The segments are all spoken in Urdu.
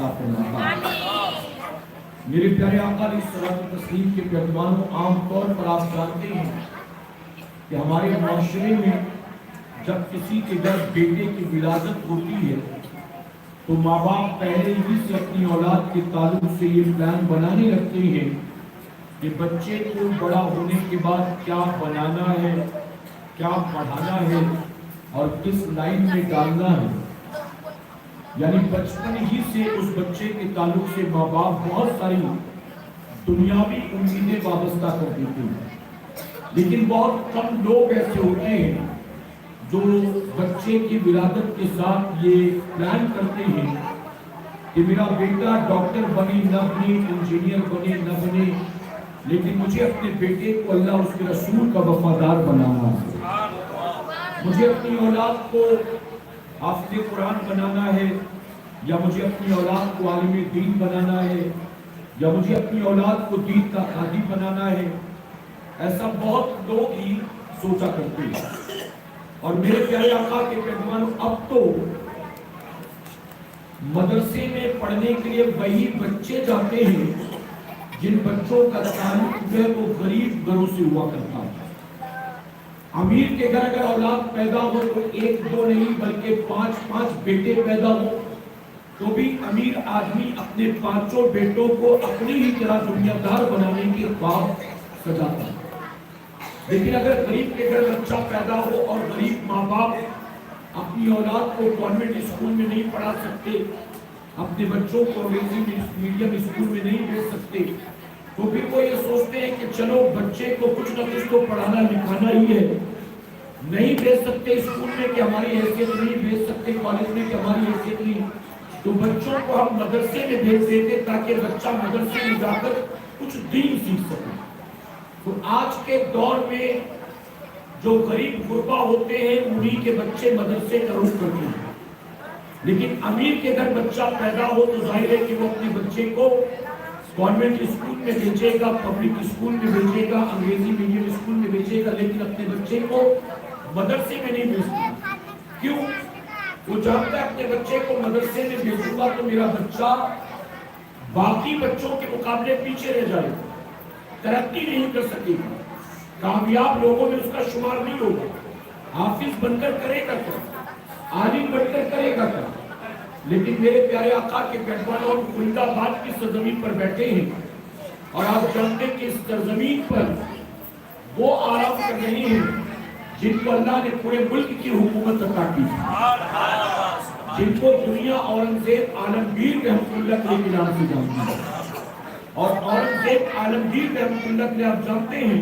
عطا فرما۔ میرے پیارے آقا علیہ الصلوۃ والتسلیم کے پیغمبروں، عام طور پر آپ جانتے ہیں کہ ہمارے معاشرے میں جب کسی کے گھر بیٹے کی ولادت ہوتی ہے تو ماں باپ پہلے ہی سے اپنی اولاد کے تعلق سے یہ پلان بنانے لگتے ہیں کہ بچے کو بڑا ہونے کے بعد کیا بنانا ہے، کیا پڑھانا ہے اور کس لائن میں ڈالنا ہے۔ یعنی بچپن ہی سے اس بچے کے تعلق سے ماں باپ بہت ساری دنیاوی امیدیں وابستہ کر دیتے ہیں، لیکن بہت کم لوگ ایسے ہوتے ہیں جو بچے کی ولادت کے ساتھ یہ پلان کرتے ہیں کہ میرا بیٹا ڈاکٹر بنے نہ بنے، انجینئر بنے نہ بنے، لیکن مجھے اپنے بیٹے کو اللہ اس کے رسول کا وفادار بنانا ہے، مجھے اپنی اولاد کو حافظ قرآن بنانا ہے، یا مجھے اپنی اولاد کو عالم دین بنانا ہے، یا مجھے اپنی اولاد کو دین کا قاضی بنانا ہے۔ ایسا بہت لوگ ہی سوچا کرتے ہیں۔ اور میرے پیارے آقا کے پیغمبروں، اب تو مدرسے میں پڑھنے کے لیے وہی بچے جاتے ہیں جن بچوں کا تعلق جو ہے وہ غریب گھروں سے ہوا کرتا ہے۔ امیر کے گھر اگر اولاد پیدا ہو تو ایک دو نہیں بلکہ 5 بیٹے پیدا ہو تو بھی امیر آدمی اپنے 5 بیٹوں کو اپنی ہی طرح دنیا دار بنانے کے خواب سجاتا ہے۔ لیکن اگر غریب کے گھر بچہ پیدا ہو اور غریب ماں باپ اپنی اولاد کو کانوینٹ اسکول میں نہیں پڑھا سکتے، اپنے بچوں کو انگریزی میڈیم اسکول میں نہیں بھیج سکتے، تو پھر وہ یہ سوچتے ہیں کہ چلو بچے کو کچھ نہ کچھ تو پڑھانا لکھانا ہی ہے، نہیں بھیج سکتے اسکول میں کہ ہماری حیثیت نہیں، بھیج سکتے کالج میں کہ ہماری حیثیت نہیں، تو بچوں کو ہم مدرسے میں بھیج دیتے تاکہ بچہ مدرسے میں جا کر کچھ دین سیکھ سکے۔ تو آج کے دور میں جو غریب غربا ہوتے ہیں انہی کے بچے مدرسے کا رخ کرتے ہیں، لیکن امیر کے گھر بچہ پیدا ہو تو ظاہر ہے کہ وہ اپنے بچے کو کانوینٹ اسکول میں بھیجے گا، پبلک اسکول میں بھیجے گا، انگریزی میڈیم اسکول میں بھیجے گا، لیکن اپنے بچے کو مدرسے میں نہیں بھیجتا۔ کیوں؟ وہ جانتا ہے اپنے بچے کو مدرسے میں بھیجوں گا تو میرا بچہ باقی بچوں کے مقابلے پیچھے رہ جائے گا، ترقی نہیں کر سکے گا، کامیاب لوگوں میں اس کا شمار نہیں ہوگا، حافظ بن کر کرے گا کیا، عالم بن کر کرے گا کیا۔ لیکن میرے پیارے آقا کے پیغمبروں خلد آباد کی سرزمین پر بیٹھے ہیں، اور آپ جانتے ہیں کہ اس سرزمین پر وہ آرام کر رہے ہیں جن کو اللہ نے پورے ملک کی حکومت عطا کی، جن کو دنیا اورنگزیب عالمگیر رحمۃ اللہ علیہ کے نام سے جانتی ہے۔ اور اورنگزیب عالمگیر رحمۃ اللہ علیہ آپ جانتے ہیں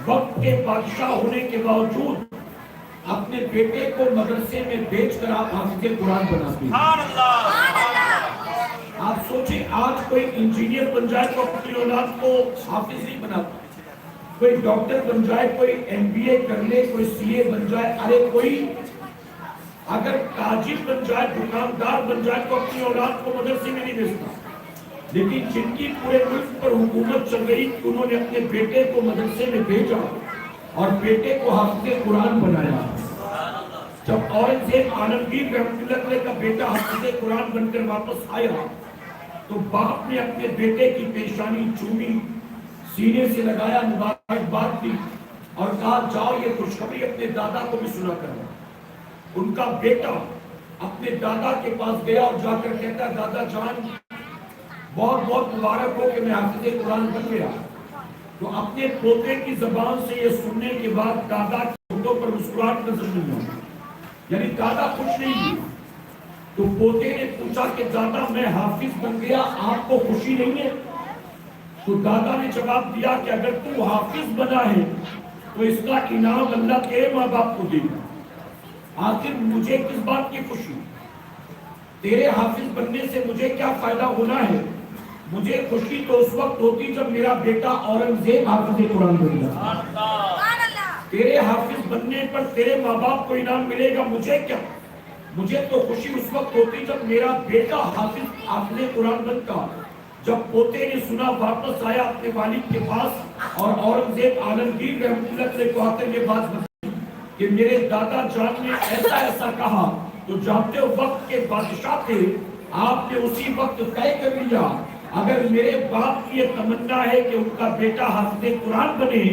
وقت کے بادشاہ ہونے کے باوجود اپنے بیٹے کو مدرسے میں بھیج کر آپ حافظ قرآن بناتے ہیں۔ آپ سوچیں آج کوئی انجینئر بن جائے تو اپنی اولاد کو حافظ نہیں بناتا، کوئی ڈاکٹر بن جائے، کوئی ایم بی اے کر لے، کوئی سی اے بن جائے، ارے کوئی اگر تاجر بن جائے، دکاندار بن جائے تو اپنی اولاد کو مدرسے میں نہیں بھیجتا۔ لیکن جن کی پورے ملک پر حکومت چل رہی کہ انہوں نے اپنے بیٹے کو مدرسے میں بھیجا اور بیٹے کو حافظ قرآن بنایا۔ جب اورنگزیب عالمگیر رحمۃ اللہ علیہ کا بیٹا حافظ قرآن بن کر واپس آیا تو باپ نے اپنے بیٹے کی پیشانی چومی، سینے سے لگایا، مبارکباد دی اور کہا جاؤ یہ خوشخبری اپنے دادا کو بھی سنا کرو۔ ان کا بیٹا اپنے دادا کے پاس گیا اور جا کر کہتا دادا جان بہت بہت مبارک ہو کہ میں حافظ قرآن بن گیا۔ تو اپنے پوتے کی زبان سے یہ سننے کے بعد دادا کے ہونٹوں پر مسکراہٹ نظر نہیں آئی، یعنی دادا خوش نہیں ہوئے۔ تو پوتے نے پوچھا کہ دادا میں حافظ بن گیا، آپ کو خوشی نہیں ہے؟ تو دادا نے جواب دیا کہ اگر تو حافظ بنا ہے تو اس کا انعام اللہ تیرے ماں باپ کو دے گا، آخر مجھے کس بات کی خوشی؟ تیرے حافظ بننے سے مجھے کیا فائدہ ہونا ہے؟ مجھے خوشی تو اس وقت ہوتی جب میرا بیٹا اورنگزیب حافظ قرآن بن گیا۔ تیرے حافظ بننے پر تیرے ماں باپ کو انعام ملے گا، مجھے کیا؟ مجھے تو خوشی اس وقت ہوتی جب میرا بیٹا حافظ قرآن بنتا۔ جب پوتے نے سنا واپس آیا اپنے والد کے پاس اور اورنگزیب عالمگیر رحمۃ اللہ علیہ کو آ کر یہ بات بتائی کہ میرے دادا جان نے ایسا ایسا کہا، تو جانتے ہو وقت کے بادشاہ تھے آپ نے اسی وقت طے کر لیا اگر میرے باپ کی یہ تمنا ہے کہ ان کا بیٹا حافظ قرآن بنے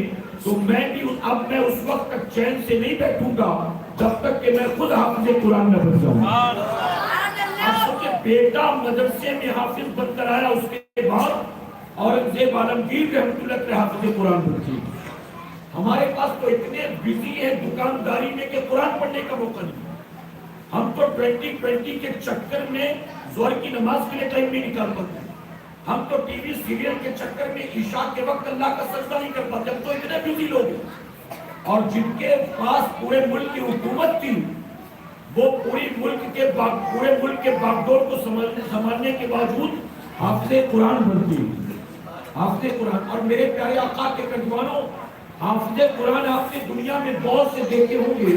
تو میں بھی اب میں اس وقت تک چین سے نہیں بیٹھوں گا جب تک کہ میں خود حافظ قرآن نہ بن جاؤں. اب سوچے بیٹا مدرسے میں حافظ بن کر آیا, اس کے بعد اورنگزیب عالمگیر رحمۃ اللہ علیہ حافظ قرآن بنتی. ہمارے پاس تو اتنے بزی ہیں دکانداری میں کہ قرآن پڑھنے کا موقع نہیں. ہم تو 2020 کے چکر میں ظہر کی نماز کے لیے ٹائم نہیں نکال پاتے. ہم تو ٹی وی سیریل کے چکر میں عشاء کے وقت اللہ کا سجدہ نہیں کر پاتے. ہم تو اتنے بزی لوگ ہیں. اور جن کے پاس پورے ملک کی حکومت تھی وہ پورے ملک کے باغ ڈور کو سنبھالنے کے باوجود حافظ قرآن بنتی. حافظ قرآن. اور میرے پیارے آقا کے کنجوانوں, حافظ قرآن آپ نے دنیا میں بہت سے دیکھے ہوں گے.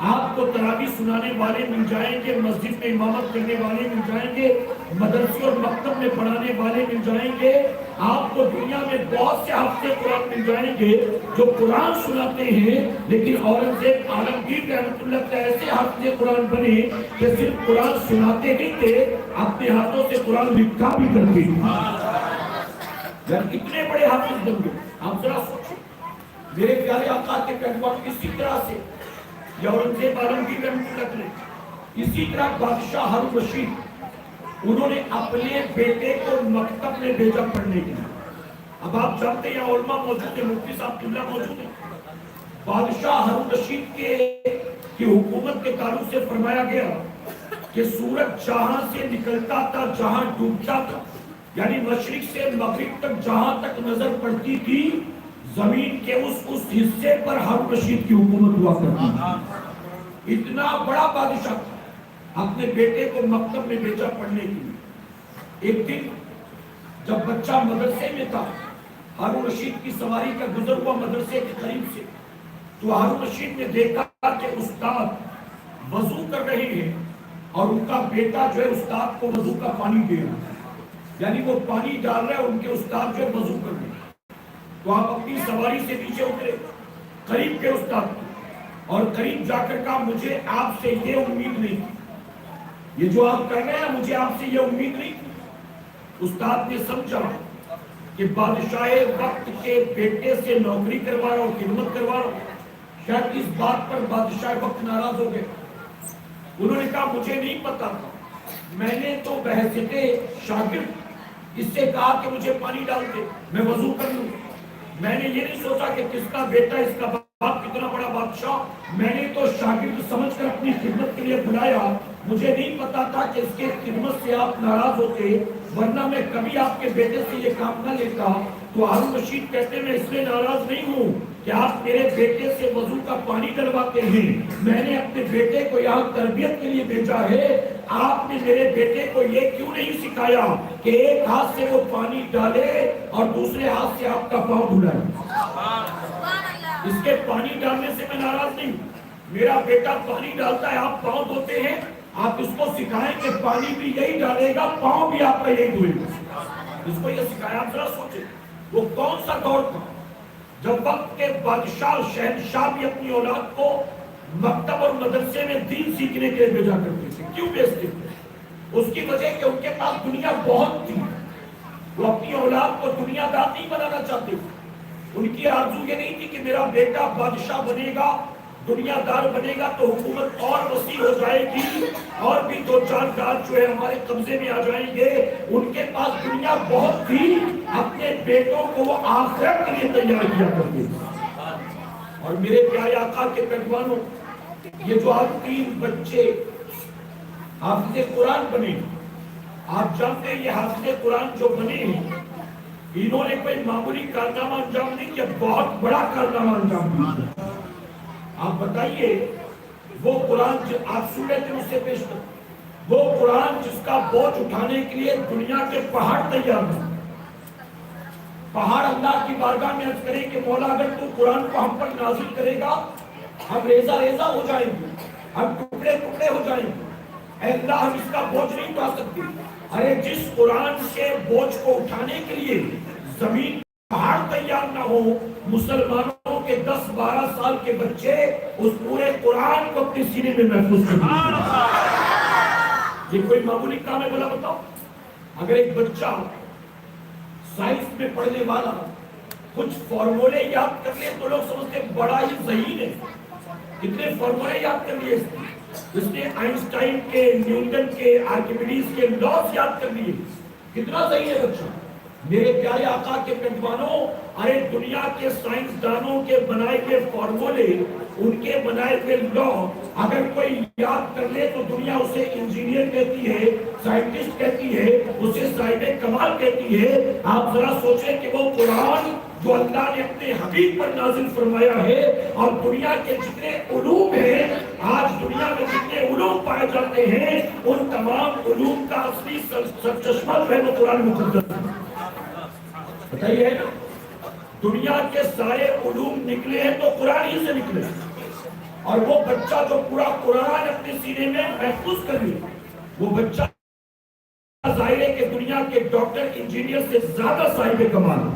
آپ کو تراویح سنانے والے مل جائیں گے, مسجد میں امامت کرنے والے مل جائیں گے, مدرسے اور مکتب میں پڑھانے والے مل جائیں گے. آپ کو دنیا میں بہت سے حافظ قرآن مل جائیں گے جو قرآن سناتے ہیں. لیکن اورنگزیب عالمگیر رحمۃ اللہ علیہ ایسے حافظ قرآن بنے کہ صرف قرآن سناتے نہیں تھے, اپنے ہاتھوں سے قرآن لکھا بھی کرتے تھے. اتنے بڑے حافظ بن گئے. آپ ذرا سوچیں میرے پیارے آقا کے پیغمبر. اسی طرح سے یہ اورنگزیب عالمگیر رحمۃ اللہ علیہ, اسی طرح بادشاہ ہارون رشید, انہوں نے اپنے بیٹے کو مکتب میں بھیجا پڑھنے کے لیے. اب آپ جانتے ہیں یہاں علماء موجود ہیں, مفتی صاحب قبلہ موجود ہیں. بادشاہ ہارون رشید کی حکومت کے تعلق سے فرمایا گیا کہ سورج جہاں سے نکلتا تھا جہاں ڈوبتا تھا, یعنی مشرق سے مغرب تک جہاں تک نظر پڑتی تھی زمین کے اس حصے پر ہارون رشید کی حکومت ہوا کرتی تھی. اتنا بڑا بادشاہ تھا. اپنے بیٹے کو مکتب میں بھیجا پڑھنے کے لیے. ایک دن جب بچہ مدرسے میں تھا, ہارون رشید کی سواری کا گزر ہوا مدرسے کے قریب سے, تو ہارون رشید نے دیکھا کہ استاد وضو کر رہے ہیں اور ان کا بیٹا جو ہے استاد کو وضو کا پانی دے رہا ہے, یعنی وہ پانی ڈال رہا ہے, ان کے استاد جو ہے وضو کر رہے ہیں. تو آپ اپنی سواری سے نیچے اترے, قریب کے استاد کو, اور قریب جا کر کہا مجھے آپ سے یہ امید نہیں تھی, یہ جو آپ کر رہے ہیں مجھے آپ سے یہ امید نہیں تھی. استاد نے سمجھا کہ بادشاہ وقت کے بیٹے سے نوکری کروا رہا ہوں, خدمت کروا رہا ہوں. شاید اس بات پر بادشاہ وقت ناراض ہو گئے. انہوں نے کہا مجھے نہیں پتا تھا, میں نے تو بحیثیت شاگرد اس سے کہا کہ مجھے پانی ڈال دے, میں وضو کر لوں. میں نے یہ نہیں سوچا کہ کس کا بیٹا اس کا باپ کتنا بڑا بادشاہ. میں نے تو شاگرد سمجھ کر اپنی خدمت کے لیے بلایا. مجھے نہیں پتا تھا کہ اس کے خدمت سے آپ ناراض ہوتے, ورنہ میں کبھی آپ کے بیٹے سے یہ کام نہ لیتا. تو ہارون رشید کہتے میں اس لیے ناراض نہیں ہوں کہ آپ میرے بیٹے سے وضو کا پانی ڈلواتے ہیں. میں نے اپنے بیٹے کو یہاں تربیت کے لیے بھیجا ہے. آپ نے میرے بیٹے کو یہ کیوں نہیں سکھایا کہ ایک ہاتھ سے وہ پانی ڈالے اور دوسرے ہاتھ سے آپ کا پاؤں دھلائے. اس کے پانی ڈالنے سے میں ناراض نہیں ہوں. میرا بیٹا پانی ڈالتا ہے, آپ پاؤں دھوتے ہیں, آپ اس کو سکھائیں کہ پانی بھی یہی ڈالے گا, پاؤں بھی آپ کا یہی دھوئے گا. اس کو یہ سکھایا. آپ ذرا سوچیں وہ کون سا دور تھا جب وقت کے بادشاہ شہنشاہ بھی اپنی اولاد کو مکتب اور مدرسے میں دین سیکھنے کے لیے بھیجا کرتے تھے. کیوں بھیجتے تھے؟ اس کی وجہ کہ ان کے پاس دنیا بہت تھی. وہ اپنی اولاد کو دنیا دار نہیں بنانا چاہتے تھے. ان کی آرزو یہ نہیں تھی کہ میرا بیٹا بادشاہ بنے گا, دنیا دار بنے گا تو حکومت اور وسیع ہو جائے گی, اور بھی دو چار گاج جو ہے ہمارے قبضے میں آ جائیں گے. ان کے پاس دنیا بہت تھی, اپنے بیٹوں کو وہ آخرت کے لیے تیار کیا کرتے تھے. اور میرے پیارے آقا کے پیغمبروں, یہ جو آپ 3 بچے حافظ قرآن بنے, آپ جانتے ہیں یہ حافظ قرآن جو بنے ہیں انہوں نے کوئی معمولی کارنامہ انجام نہیں کیا, بہت بڑا کارنامہ انجام دیا. آپ بتائیے وہ قرآن آپ سن لیتے مجھ سے پیش کر, وہ قرآن جس کا بوجھ اٹھانے کے لیے دنیا کے پہاڑ تیار ہیں. پہاڑ اللہ کی بارگاہ میں عرض کریں کہ مولا اگر تو قرآن کو ہم پر نازل کرے گا ہم ریزہ ریزہ ہو جائیں گے, ہم ٹکڑے ٹکڑے ہو جائیں گے. اے اللہ ہم اس کا بوجھ نہیں اٹھا سکتے. ارے جس قرآن کے بوجھ کو اٹھانے کے لیے زمین پہاڑ تیار نہ ہو, مسلمانوں کے 10-12 سال کے بچے اس پورے قرآن کو اپنے سینے میں محفوظ کرتے ہیں. یہ کوئی معمولی کام ہے؟ بولا بتاؤ. اگر ایک بچہ سائنس میں پڑھنے والا کچھ فارمولے یاد کر لے تو لوگ سمجھتے بڑا ہی ذہین ہے. کتنے فارمولے یاد کر لیے اس نے آئنسٹائن کے، نیوٹن کے، آرکیمیڈیز کے لاز یاد کر لیے. کتنا ذہین ہے بچہ. میرے پیارے آقا کے پیغمبروں، ارے دنیا کے سائنسدانوں کے بنائے ہوئے فارمولے، ان کے بنائے ہوئے لا اگر کوئی یاد کر لے تو دنیا اسے انجینئر کہتی ہے، سائنٹسٹ کہتی ہے، اسے صاحب کمال کہتی ہے. آپ ذرا سوچیں کہ وہ قرآن جو اللہ نے اپنے حبیب پر نازل فرمایا ہے، اور دنیا کے جتنے علوم ہیں، آج دنیا میں جتنے علوم پائے جاتے ہیں، ان تمام علوم کا اصلی سرچشمہ جو ہے وہ قرآن مقدس ہے. بتائیے نا، دنیا کے سارے علوم نکلے ہیں تو قرآن ہی سے نکلے. اور وہ بچہ جو پورا قرآن اپنے سینے میں محفوظ کر لے، وہ بچہ ظاہر ہے کہ دنیا کے ڈاکٹر انجینئر سے زیادہ صاحب کمال ہے.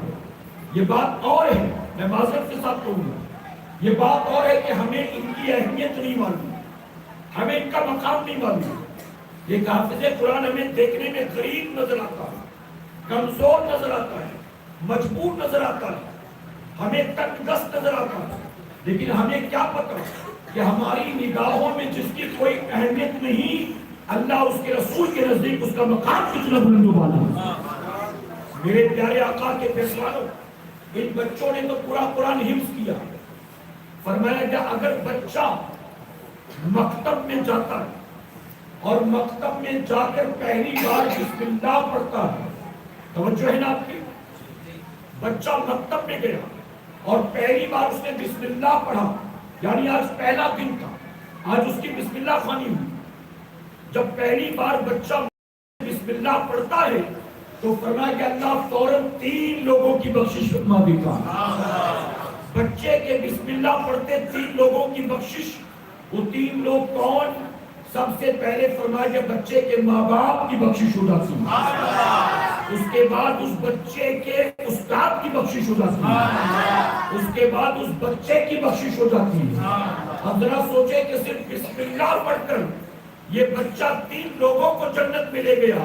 یہ بات اور ہے، میں معذرت کے ساتھ کہوں گا، یہ بات اور ہے کہ ہمیں ان کی اہمیت نہیں معلوم، ہمیں ان کا مقام نہیں معلوم. ایک حافظ قرآن ہمیں دیکھنے میں غریب نظر آتا ہے، کمزور نظر آتا ہے، مجبور نظر آتا ہے، ہمیں تنگ دست نظر آتا ہے. لیکن ہمیں کیا پتا کہ ہماری نگاہوں میں جس کی کوئی اہمیت نہیں، اللہ اس کے رسول کے نزدیک اس کا مقام کتنا بلند و بالا ہے. میرے پیارے آقا کے پیغمبروں، ان بچوں نے تو پورا قرآن حفظ کیا. فرمایا کہ اگر بچہ مکتب میں جاتا ہے اور مکتب میں جا کر پہلی بار بسم اللہ پڑھتا ہے، توجہ ہے نا آپ کی، بچہ مکتب میں گیا اور پہلی بار اس نے بسم اللہ پڑھا، یعنی آج پہلا دن تھا، آج اس کی بسم اللہ خوانی ہوئی. جب پہلی بار بچہ بسم اللہ پڑھتا ہے تو فرمایا کہ اللہ فوراً 3 لوگوں کی بخشش فرما دیتا ہے. بچے کے بسم اللہ پڑھتے 3 لوگوں کی بخشش. وہ 3 لوگ کون؟ سب سے پہلے فرمایا کہ بچے کے ماں باپ کی بخشش ہو جاتی ہے، اس کے بعد اس بچے کے استاد کی بخشش ہو جاتی ہے، اس کے بعد اس بچے کی بخشش ہو جاتی ہے. اب ذرا سوچیں کہ صرف بسم اللہ پڑھ کر یہ بچہ 3 لوگوں کو جنت میں لے گیا.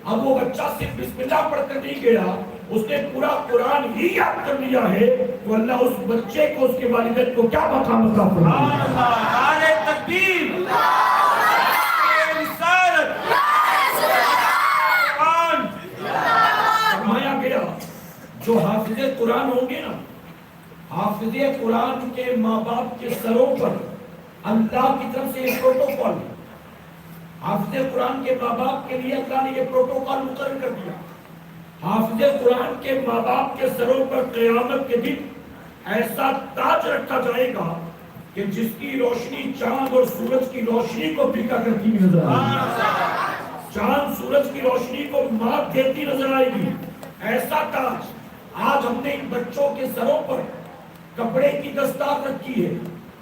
اب وہ بچہ صرف بسم اللہ پڑھ کر نہیں گیا، اس نے پورا قرآن ہی یاد کر لیا ہے، تو اللہ اس بچے کو، اس کے والدین کو کیا مقام عطا فرمائے. نعرہ تکبیر، فرمایا گیا جو حافظ قرآن ہوں گے نا، حافظ قرآن کے ماں باپ کے سروں پر اللہ کی طرف سے ایک پروٹوکول ہے. حافظ قرآن کے ماں باپ کے لیے اللہ نے یہ پروٹوکول مقرر کر دیا. حافظ قرآن کے ماں باپ کے سروں پر قیامت کے دن ایسا تاج رکھا جائے گا کہ جس کی روشنی چاند اور سورج کی روشنی کو پھیکا کرتی ہوئی نظر آئے گی، چاند سورج کی روشنی کو مات دیتی نظر آئے گی. ایسا تاج آج ہم نے ان بچوں کے سروں پر کپڑے کی دستار رکھی ہے.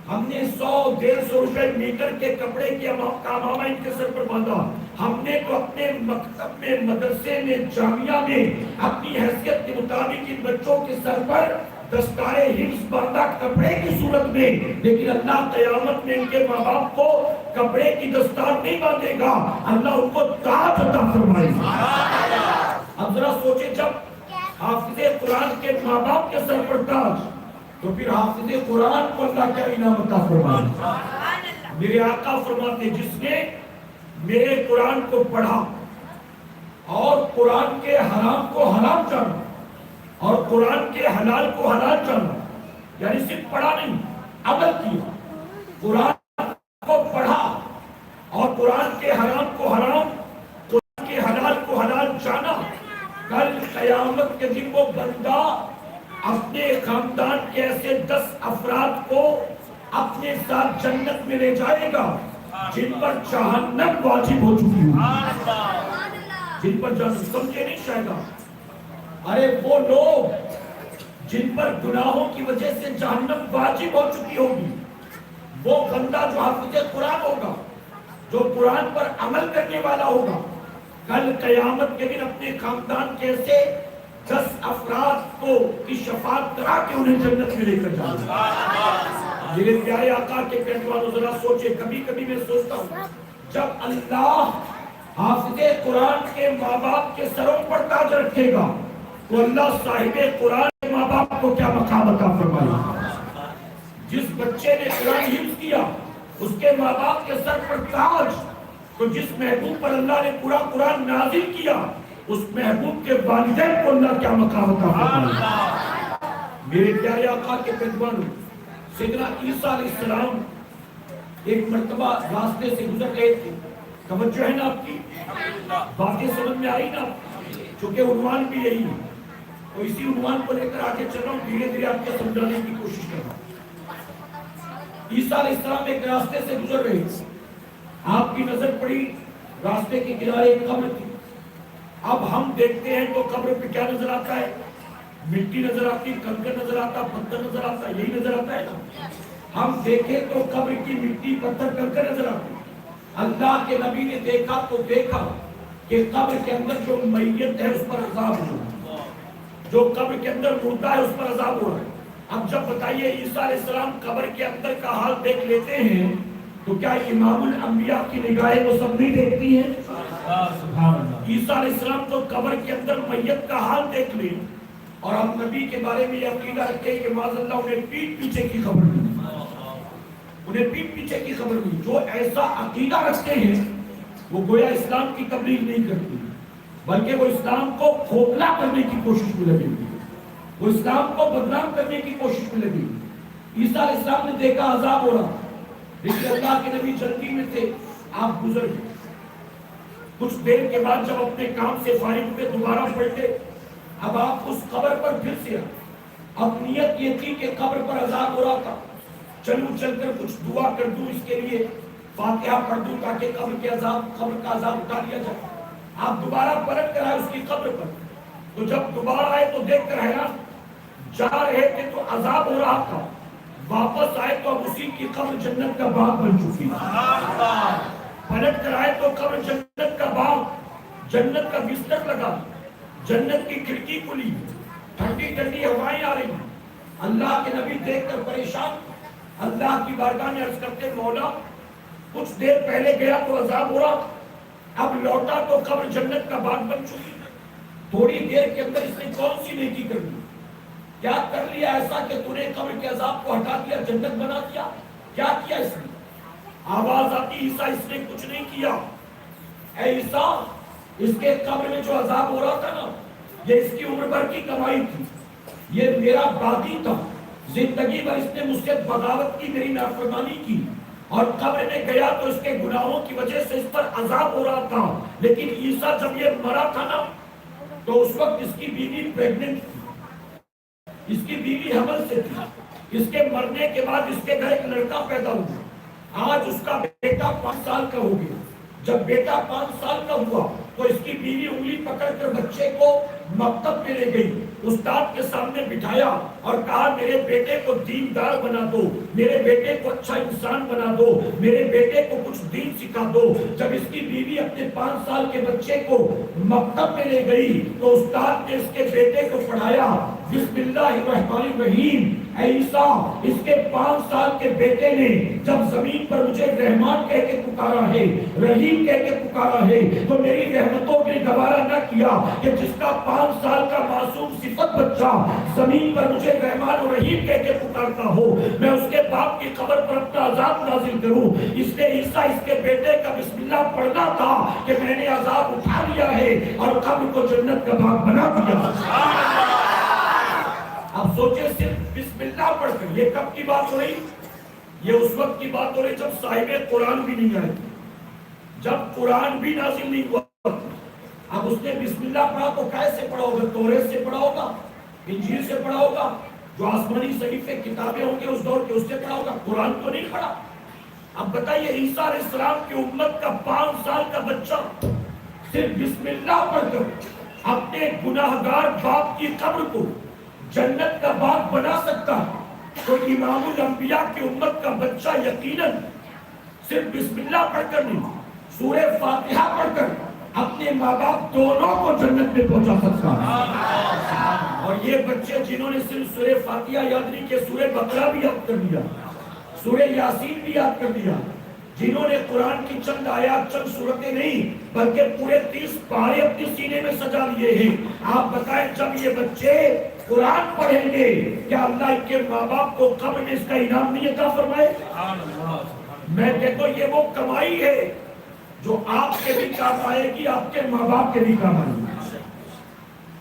ہم نے 100-150 روپے میٹر کے کپڑے کے امامہ ان کے سر پر باندھا. ہم نے تو اپنے مکتب میں، مدرسے میں، جامعہ میں اپنی حیثیت کے مطابق ان بچوں کے سر پر دستار حفظ باندھا کپڑے کی صورت میں. لیکن اللہ قیامت میں ان کے ماں باپ کو کپڑے کی دستار نہیں باندھے گا، اللہ ان کو تاج عطا فرمائے گا. اب ذرا سوچیں، جب حافظ قرآن کے ماں باپ کے سر پر تاج، تو پھر حافظ قرآن کو اللہ کیا انعام عطا فرمائے. میرے آقا فرماتے جس نے میرے قرآن کو پڑھا اور قرآن کے حرام کو حرام جانا اور قرآن کے حلال کو حلال جانا، یعنی صرف پڑھا نہیں، عمل کیا، قرآن کو پڑھا اور قرآن کے حرام کو حرام، قرآن کے حلال کو حلال جانا، کل قیامت کے دن وہ بندہ اپنے خاندان کے ایسے 10 افراد کو اپنے ساتھ جنت میں لے جائے گا جن پر جہنم واجب ہو چکی ہو، جن پر جہنم، سمجھے نہیں شاید آپ، ارے وہ لوگ جن پر گناہوں کی وجہ سے جہنم واجب ہو چکی ہوگی، وہ بندہ جو حافظ قرآن ہوگا، جو قرآن پر عمل کرنے والا ہوگا، کل قیامت کے دن اپنے خاندان کے ایسے 10 افراد کو کی شفاعت کرا کے انہیں جنت میں لے کر جائے گا. میرے پیارے آقا کے پیغمبروں ذرا سوچے، کبھی کبھی میں سوچتا ہوں جب اللہ حافظ قرآن کے ماں باپ کے سروں پر تاج رکھے گا تو اللہ صاحب قرآن کے ماں باپ کو کیا مقام عطا فرمائے گا۔ جس بچے نے قرآن حفظ کیا اس کے ماں باپ کے سر پر تاج، تو جس محبوب پر اللہ نے پورا قرآن نازل کیا اس محبوب کے والدین کو اللہ کیا مقام عطا فرمائے گا۔ میرے پیارے آقا کے پیغمبر سیدنا عیسیٰ علیہ السلام ایک مرتبہ راستے سے گزر گئے تھے، توجہ ہے نا آپ کی باتیں سمجھ میں آئی نا، چونکہ عنوان بھی یہی ہے تو اسی عنوان کو لے کر آگے چل رہا ہوں، دھیرے دھیرے آپ کو سمجھانے کی کوشش کر رہا ہوں۔ عیسیٰ علیہ السلام ایک راستے سے گزر رہے تھے، آپ کی نظر پڑی راستے کے کنارے ایک قبر تھی۔ اب ہم دیکھتے ہیں تو قبر پہ کیا نظر آتا ہے؟ مٹی نظر آتی، کنکر نظر آتا، پتھر نظر آتا، یہی نظر آتا ہے نا۔ ہم دیکھیں تو قبر کی مٹی، پتھر، کنکر نظر آتی۔ اللہ کے نبی نے دیکھا تو دیکھا کہ قبر کے اندر جو میت ہے اس پر عذاب ہو رہا ہے، جو قبر کے اندر مردہ ہے اس پر عذاب ہو رہا ہے۔ اب جب بتائیے عیسیٰ علیہ السلام قبر کے اندر کا حال دیکھ لیتے ہیں تو کیا امام الانبیاء کی نگاہیں وہ سب نہیں دیکھتی ہیں؟ عیسیٰ علیہ السلام تو قبر کے اندر میت کا حال دیکھ لیں اور ہم نبی کے بارے میں یہ عقیدہ رکھیں کہ معاذ اللہ انہیں پیٹ پیچھے کی خبر نہیں، انہیں پیٹ پیچھے کی خبر نہیں۔ جو ایسا عقیدہ رکھتے ہیں وہ گویا اسلام کی تبلیغ نہیں کرتی بلکہ وہ اسلام کو کھوکھلا کرنے کی کوشش میں لگے ہوئے، وہ اسلام کو بدنام کرنے کی کوشش میں لگے ہوئے۔ عیسیٰ علیہ السلام نے دیکھا عذاب ہو رہا، لیکن اللہ کے نبی جلدی میں تھے، آپ گزر گئے۔ کچھ دیر کے بعد جب اپنے کام سے فارغ ہوئے دوبارہ پلٹے، اب آپ اس قبر پر پھر سے آئے۔ اب نیت یہ تھی کہ قبر پر عذاب ہو رہا تھا، چلوں چل کر کچھ دعا کر دوں، اس کے لیے فاتحہ پڑھ دوں تاکہ قبر کا عذاب اٹھا لیا جائے۔ آپ دوبارہ پلٹ کر آئے اس کی قبر پر، تو جب دوبارہ آئے تو دیکھ کر حیران، جا رہے تھے تو عذاب ہو رہا تھا، واپس آئے تو اب اسی کی قبر جنت کا باغ بن چکی ہے۔ پلٹ کر آئے تو قبر جنت کا باغ، جنت کا بستر لگا، جنت کی کھڑکی کھلی، ٹھنڈی ٹھنڈی ہوائیں آ رہی۔ اللہ کے نبی دیکھ کر پریشان، اللہ کی بارگاہ میں عرض کرتے مولا کچھ دیر پہلے گیا تو عذاب ہو رہا، اب لوٹا تو قبر جنت کا باغ بن چکی، تھوڑی دیر کے اندر اس نے کون سی نیکی کر لی؟ کیا کر لیا ایسا کہ تو نے قبر کے عذاب کو ہٹا دیا، جنت بنا دیا؟ کیا کیا اس نے؟ آواز آتی عیسیٰ اس نے کچھ نہیں کیا۔ اے عیسیٰ، اس کے قبر میں جو عذاب ہو رہا تھا نا، یہ اس کی عمر بھر کی کمائی تھی، یہ میرا باغی تھا، زندگی بھر اس نے مجھ سے بغاوت کی، میری نافرمانی کی، اور قبر میں گیا تو اس کے گناہوں کی وجہ سے اس پر عذاب ہو رہا تھا۔ لیکن عیسیٰ جب یہ مرا تھا نا تو اس وقت اس کی بیوی پریگننٹ تھی، اس کی بیوی حمل سے تھی، اس کے مرنے کے بعد اس کے گھر ایک لڑکا پیدا ہوا، آج اس کا بیٹا 5 سال کا ہو گیا۔ جب بیٹا 5 سال کا ہوا تو اس کی بیوی انگلی پکڑ کر بچے کو مکتب میں لے گئی، استاد کے سامنے بٹھایا اور کہا میرے بیٹے کو دیندار بنا دو، میرے بیٹے کو اچھا انسان بنا دو، میرے بیٹے کو کچھ دین سکھا دو۔ جب اس کی بیوی اپنے 5 سال کے بچے کو مکتب میں لے گئی تو استاد نے اس کے بیٹے کو پڑھایا بسم اللہ الرحمن الرحیم۔ اے عیسیٰ، اس کے 5 سال کے بیٹے نے جب زمین پر مجھے رحمان کہہ کے پکارا ہے، رحیم کہہ کے پکارا ہے، تو میری رحمتوں نے گوارا نہ کیا کہ جس کا 5 سال کا معصوم صفت بچہ زمین پر مجھے رحمان و رحیم کہہ کے پکارتا ہو، میں اس کے باپ کی قبر پر اپنا عذاب نازل کروں۔ اس نے عیسیٰ اس کے بیٹے کا بسم اللہ پڑھنا تھا کہ میں نے عذاب اٹھا لیا ہے اور قبر کو جنت کا باغ بنا دیا۔ اب سوچیں صرف بسم اللہ پڑھ کر، یہ کب کی بات ہو رہی؟ یہ اس وقت کی بات ہو رہی جب صاحب قرآن بھی نہیں آئے، جب قرآن بھی نازل نہیں ہوا۔ اب اس نے بسم اللہ پڑھا تو کیسے پڑھا ہوگا؟ توریت سے پڑھا ہوگا، انجیل سے پڑھا ہوگا، جو آسمانی صحیفے کتابیں ہوں گے اس دور کے، اس سے پڑھا ہوگا، قرآن تو نہیں پڑھا۔ اب بتائیے عیسیٰ علیہ السلام کی امت کا 5 سال کا بچہ صرف بسم اللہ پڑھ کر اپنے گناہگار باپ کی قبر کو جنت کا باغ بنا سکتا ہے، تو امام الانبیاء کی امت کا بچہ یقیناً صرف بسم اللہ پڑھ کر نہیں، سورہ فاتحہ پڑھ کر اپنے ماں باپ دونوں کو جنت میں پہنچا سکتا ہے۔ اور یہ بچے جنہوں نے صرف سورہ فاتحہ یاد نہیں کیا، سورہ بقرہ بھی یاد کر لیا، سورہ یاسین بھی یاد کر لیا، جنہوں نے قرآن کی چند آیات چند صورتیں نہیں بلکہ پورے 30 پارے اپنے سینے میں سجا لیے ہیں. آپ بتائیں جب یہ بچے قرآن پڑھیں گے کیا اللہ ان کے ماں باپ کو قبر میں اس کا انعام نہیں عطا فرمائے؟ میں کہتا ہوں یہ وہ کمائی ہے جو آپ کے بھی کام آئے گی, آپ کے ماں باپ کے بھی کام آئے گی.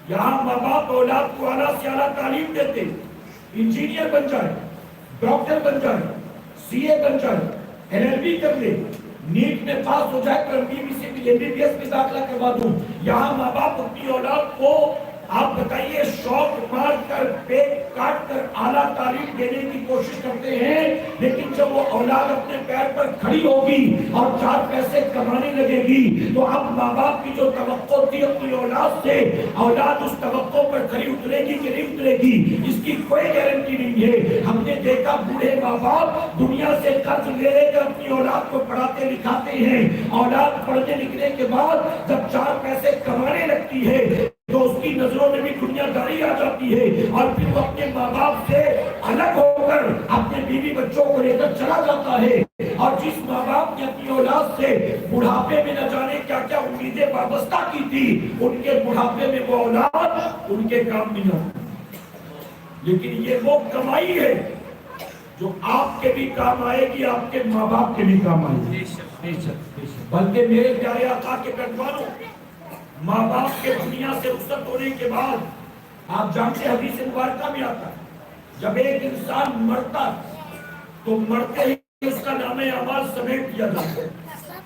یہاں ماں باپ اولاد کو اعلیٰ سے اعلیٰ تعلیم دیتے, انجینئر بن جائے, ڈاکٹر بن جائے, سی اے بن جائے, LLB کر لے, نیٹ میں پاس ہو جائے تو MBBS میں داخلہ کروا دوں. یہاں ماں باپ اپنی اولاد کو آپ بتائیے شوق مار کر پیٹ کاٹ کر اعلیٰ تعلیم دینے کی کوشش کرتے ہیں, لیکن جب وہ اولاد اپنے پیر پر کھڑی ہوگی اور 4 پیسے کمانے لگے گی تو اب ماں باپ کی جو توقع تھی اپنی اولاد سے, اولاد اس توقع پر کھڑی اترے گی کہ نہیں اترے گی اس کی کوئی گارنٹی نہیں ہے. ہم نے دیکھا بوڑھے ماں باپ دنیا سے قرض لے لے کر اپنی اولاد کو پڑھاتے لکھاتے ہیں. اولاد پڑھنے لکھنے کے بعد جب 4 پیسے کمانے لگتی ہے تو اس کی نظروں میں بھی دنیا داری آ جاتی ہے اور پھر وہ اپنے ماں باپ سے الگ ہو کر اپنے بیوی بچوں کو لے کر چلا جاتا ہے. اور جس ماں باپ نے اپنی اولاد سے بڑھاپے میں نہ جانے کیا کیا امیدیں وابستہ کی تھی, ان کے بڑھاپے میں وہ اولاد ان کے کام نہیں آتی. لیکن یہ وہ کمائی ہے جو آپ کے بھی کام آئے گی, آپ کے ماں باپ کے بھی کام آئے گی. بلکہ میرے پیارے آقا کے پیغمبروں, ماں باپ کے دنیا سے رخصت ہونے کے بعد آپ جانتے حدیث مبارکہ میں آتا ہے جب ایک انسان مرتا تو مرتے ہی اس کا نام اعمال سمیٹ دیا جاتا ہے.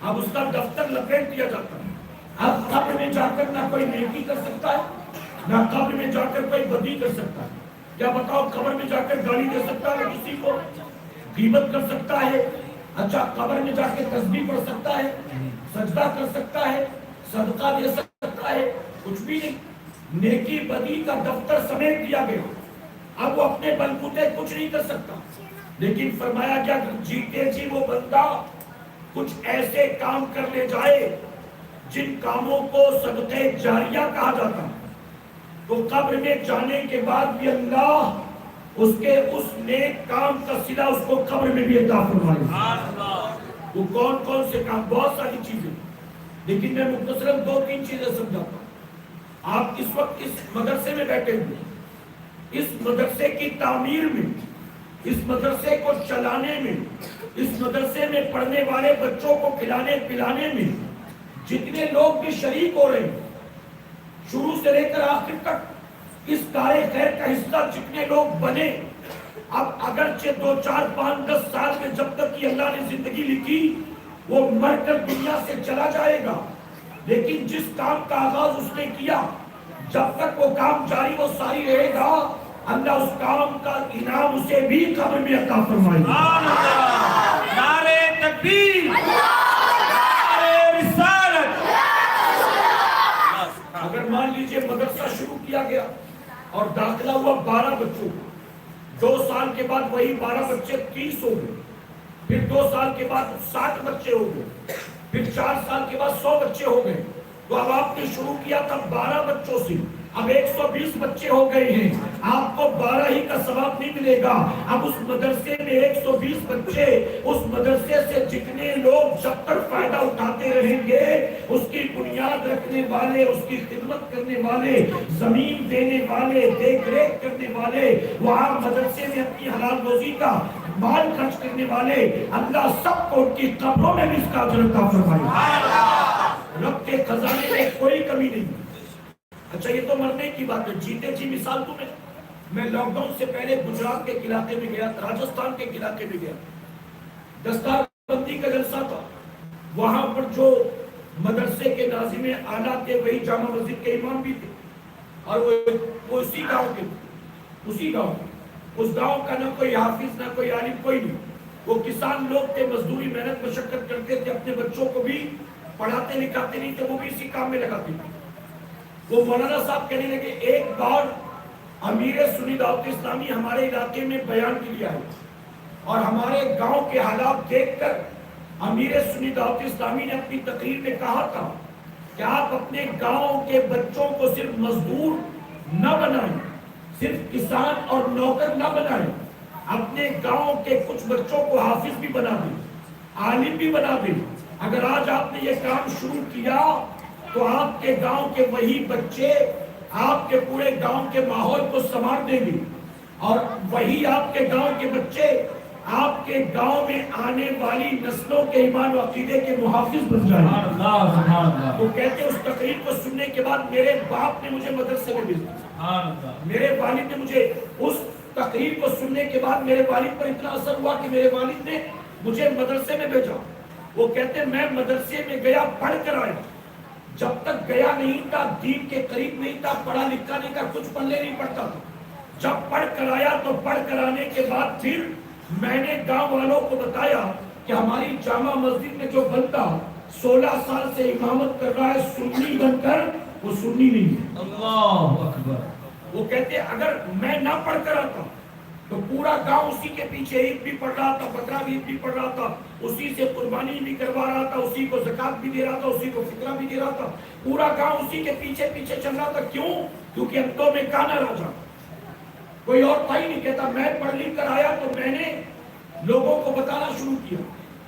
اب اس کا دفتر لپیٹ دیا جاتا ہے. اب قبر میں جا کر نہ کوئی نیکی کر سکتا ہے نہ قبر میں جا کر کوئی بدی کر سکتا ہے. کیا بتاؤ قبر میں جا کر گالی دے سکتا ہے کسی کو, غیبت کر سکتا ہے, اچھا قبر میں جا کے تسبیح پڑھ سکتا ہے, سجدہ کر سکتا ہے, صدقہ دے سکتا ہے؟ کچھ بھی نہیں. نیکی بدی کا دفتر سمیٹ دیا گیا. اب وہ اپنے بلبوتے کچھ نہیں کر سکتا. لیکن فرمایا کیا جیتے جی وہ بندہ کچھ ایسے کام کر لے جائے جن کاموں کو صدقہ جاریہ کہا جاتا, تو قبر میں جانے کے بعد بھی اللہ اس کے اس نیک کام کا صلہ اس کو قبر میں بھی عطا فرمائے. وہ کون کون سے کام؟ بہت ساری چیزیں, لیکن میں مختصراً 2-3 چیزیں سمجھاتا ہوں. آپ اس وقت اس مدرسے میں بیٹھے ہوئے, اس مدرسے کی تعمیر میں, اس مدرسے کو چلانے میں, اس مدرسے میں پڑھنے والے بچوں کو کھلانے پلانے میں جتنے لوگ بھی شریک ہو رہے ہیں, شروع سے لے کر آخر تک اس کار خیر کا حصہ جتنے لوگ بنے, اب اگرچہ 2, 4, 5, 10 سال میں جب تک کہ اللہ نے زندگی لکھی وہ مر کر دنیا سے چلا جائے گا, لیکن جس کام کا آغاز اس نے کیا جب تک وہ کام جاری و ساری رہے گا اللہ اس کام کا انعام اسے بھی قبر میں عطا فرمائے گا. نعرہ تکبیر, نعرہ رسالت. اگر مان لیجئے مدرسہ شروع کیا گیا اور داخلہ ہوا 12 بچوں, 2 سال کے بعد وہی 12 بچے 30 ہو گئے, پھر 2 سال کے بعد 60 بچے ہو گئے, پھر 4 سال کے بعد 100 بچے ہو گئے, تو اب آپ نے شروع کیا تھا 12 بچوں سے, اب 120 بچے ہو گئے ہیں, آپ کو 12 ہی کا ثواب نہیں ملے گا. اب اس مدرسے میں 120 بچے, اس مدرسے سے جتنے لوگ جب تک فائدہ اٹھاتے رہیں گے اس کی بنیاد رکھنے والے, اس کی خدمت کرنے والے, زمین دینے والے, دیکھ ریکھ کرنے والے, وہاں مدرسے میں اپنی حلال روزی کا مال خرچ کرنے والے, اللہ سب کو ان کی قبروں میں بھی اس کا اجر عطا فرمائے. رب کے خزانے میں کوئی کمی نہیں. اچھا یہ تو مرنے کی بات ہے, جیتے جی مثال تمہیں, میں لاک ڈاؤن سے پہلے گجرات کے علاقے میں گیا, راجستھان کے علاقے میں گیا, دستار بندی کا جلسہ تھا. وہاں پر جو مدرسے کے ناظم اعلیٰ تھے وہی جامع مسجد کے امام بھی تھے, اور وہ اسی گاؤں کے, اسی گاؤں, اس گاؤں کا نہ کوئی حافظ نہ کوئی عالم کوئی نہیں, وہ کسان لوگ تھے, مزدوری محنت مشقت کرتے تھے, اپنے بچوں کو بھی پڑھاتے لکھاتے نہیں تھے, وہ بھی اسی کام میں لگاتے تھے. وہ مولانا صاحب کہنے لگے ایک بار امیر سنی دعوت اسلامی ہمارے علاقے میں بیان کے لیے آئے اور ہمارے گاؤں کے حالات دیکھ کر امیر سنی دعوت اسلامی نے اپنی تقریر میں کہا تھا کہ آپ اپنے گاؤں کے بچوں کو صرف مزدور نہ بنائیں, صرف کسان اور نوکر نہ بنائیں, اپنے گاؤں کے کچھ بچوں کو حافظ بھی بنا دیں. عالم بھی بنا دے. اگر آج آپ نے یہ کام شروع کیا تو آپ کے گاؤں کے وہی بچے آپ کے پورے گاؤں کے ماحول کو سنوار دیں گے, اور وہی آپ کے گاؤں کے بچے آپ کے گاؤں میں آنے والی نسلوں کے ایمان و عقیدے کے محافظ بن جائیں گے. تو کہتے اس تقریر کو سننے کے بعد میرے باپ نے مجھے مدرسے میں بھیجا. میرے والد نے مجھے اس تقریر کو سننے کے بعد میرے والد پر اتنا اثر ہوا کہ میرے والد نے مجھے مدرسے میں بھیجا. وہ کہتے میں مدرسے میں گیا, پڑھ کر آیا. جب تک گیا نہیں تھا, دین کے قریب نہیں تھا, پڑھا لکھا نہیں تھا, کچھ پلے نہیں پڑتا تھا. جب پڑھ کر آیا تو پڑھ کر آنے کے بعد پھر میں نے گاؤں والوں کو بتایا کہ ہماری جامع مسجد میں جو بندہ 16 سال سے امامت کر رہا ہے سنی بن کر, وہ سنی نہیں ہے. اللہ اکبر. وہ کہتے اگر میں نہ پڑھ کر آتا تو پورا گاؤں اسی کے پیچھے, عید بھی پڑھ رہا تھا, بکرا بھی عید بھی پڑھ رہا تھا, اسی سے قربانی بھی کروا رہا تھا, اسی کو زکات بھی دے رہا تھا, اسی کو فطرہ بھی دے رہا تھا. پورا گاؤں اسی کے پیچھے پیچھے چل رہا تھا. کیوں؟ کیونکہ انتوں میں کانا راجا, کوئی اور تھا ہی نہیں. کہتا میں پڑھ لکھ کر آیا تو میں نے لوگوں کو بتانا شروع کیا.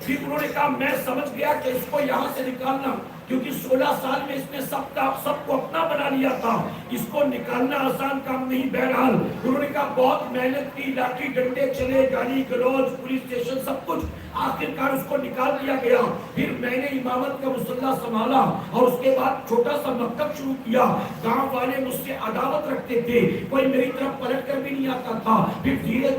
پھر انہوں نے کہا میں سمجھ گیا کہ اس کو یہاں سے نکالنا, کیونکہ 16 سال میں اس نے سب کو اپنا بنا لیا تھا, اس کو نکالنا آسان کام نہیں. بہرحال انہوں نے کہا بہت محنت کی, لاٹھی ڈنڈے چلے, گالی گلوچ, پولیس اسٹیشن, سب کچھ, آخرکار اس کو نکال دیا گیا. پھر میں نے امامت کا مصلہ سنبھالا اور اس کے بعد چھوٹا سا مکتب شروع کیا. گاؤں والے مجھ سے عداوت رکھتے تھے, کوئی میری طرف پلٹ کر بھی نہیں آتا تھا. پھر دھیرے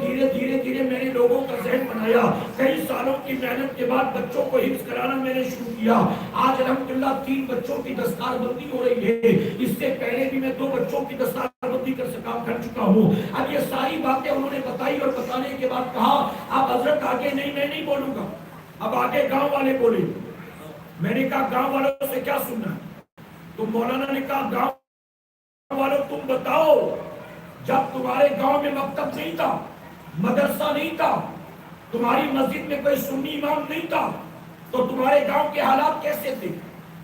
دھیرے میں نے لوگوں کا ذہن بنایا. کئی سالوں کی محنت کے بعد بچوں کو حفظ کرانا میں نے شروع کیا. آج الحمدللہ 3 بچوں کی دستار بندی ہو رہی ہے. اس سے پہلے بھی میں 2 بچوں کی دستار بندی کر چکا ہوں. اب یہ ساری باتیں انہوں نے بتائی اور بتانے کے بعد کہا اب حضرت آگے نہیں, میں نہیں بولوں گا, اب آگے گاؤں والے بولے. میں نے کہا گاؤں والوں سے کیا سننا ہے؟ تو مولانا نے کہا گاؤں والوں تم بتاؤ, جب تمہارے گاؤں میں مکتب نہیں تھا, مدرسہ نہیں تھا, تمہاری مسجد میں کوئی سنی امام نہیں تھا, تو تمہارے گاؤں کے حالات کیسے تھے؟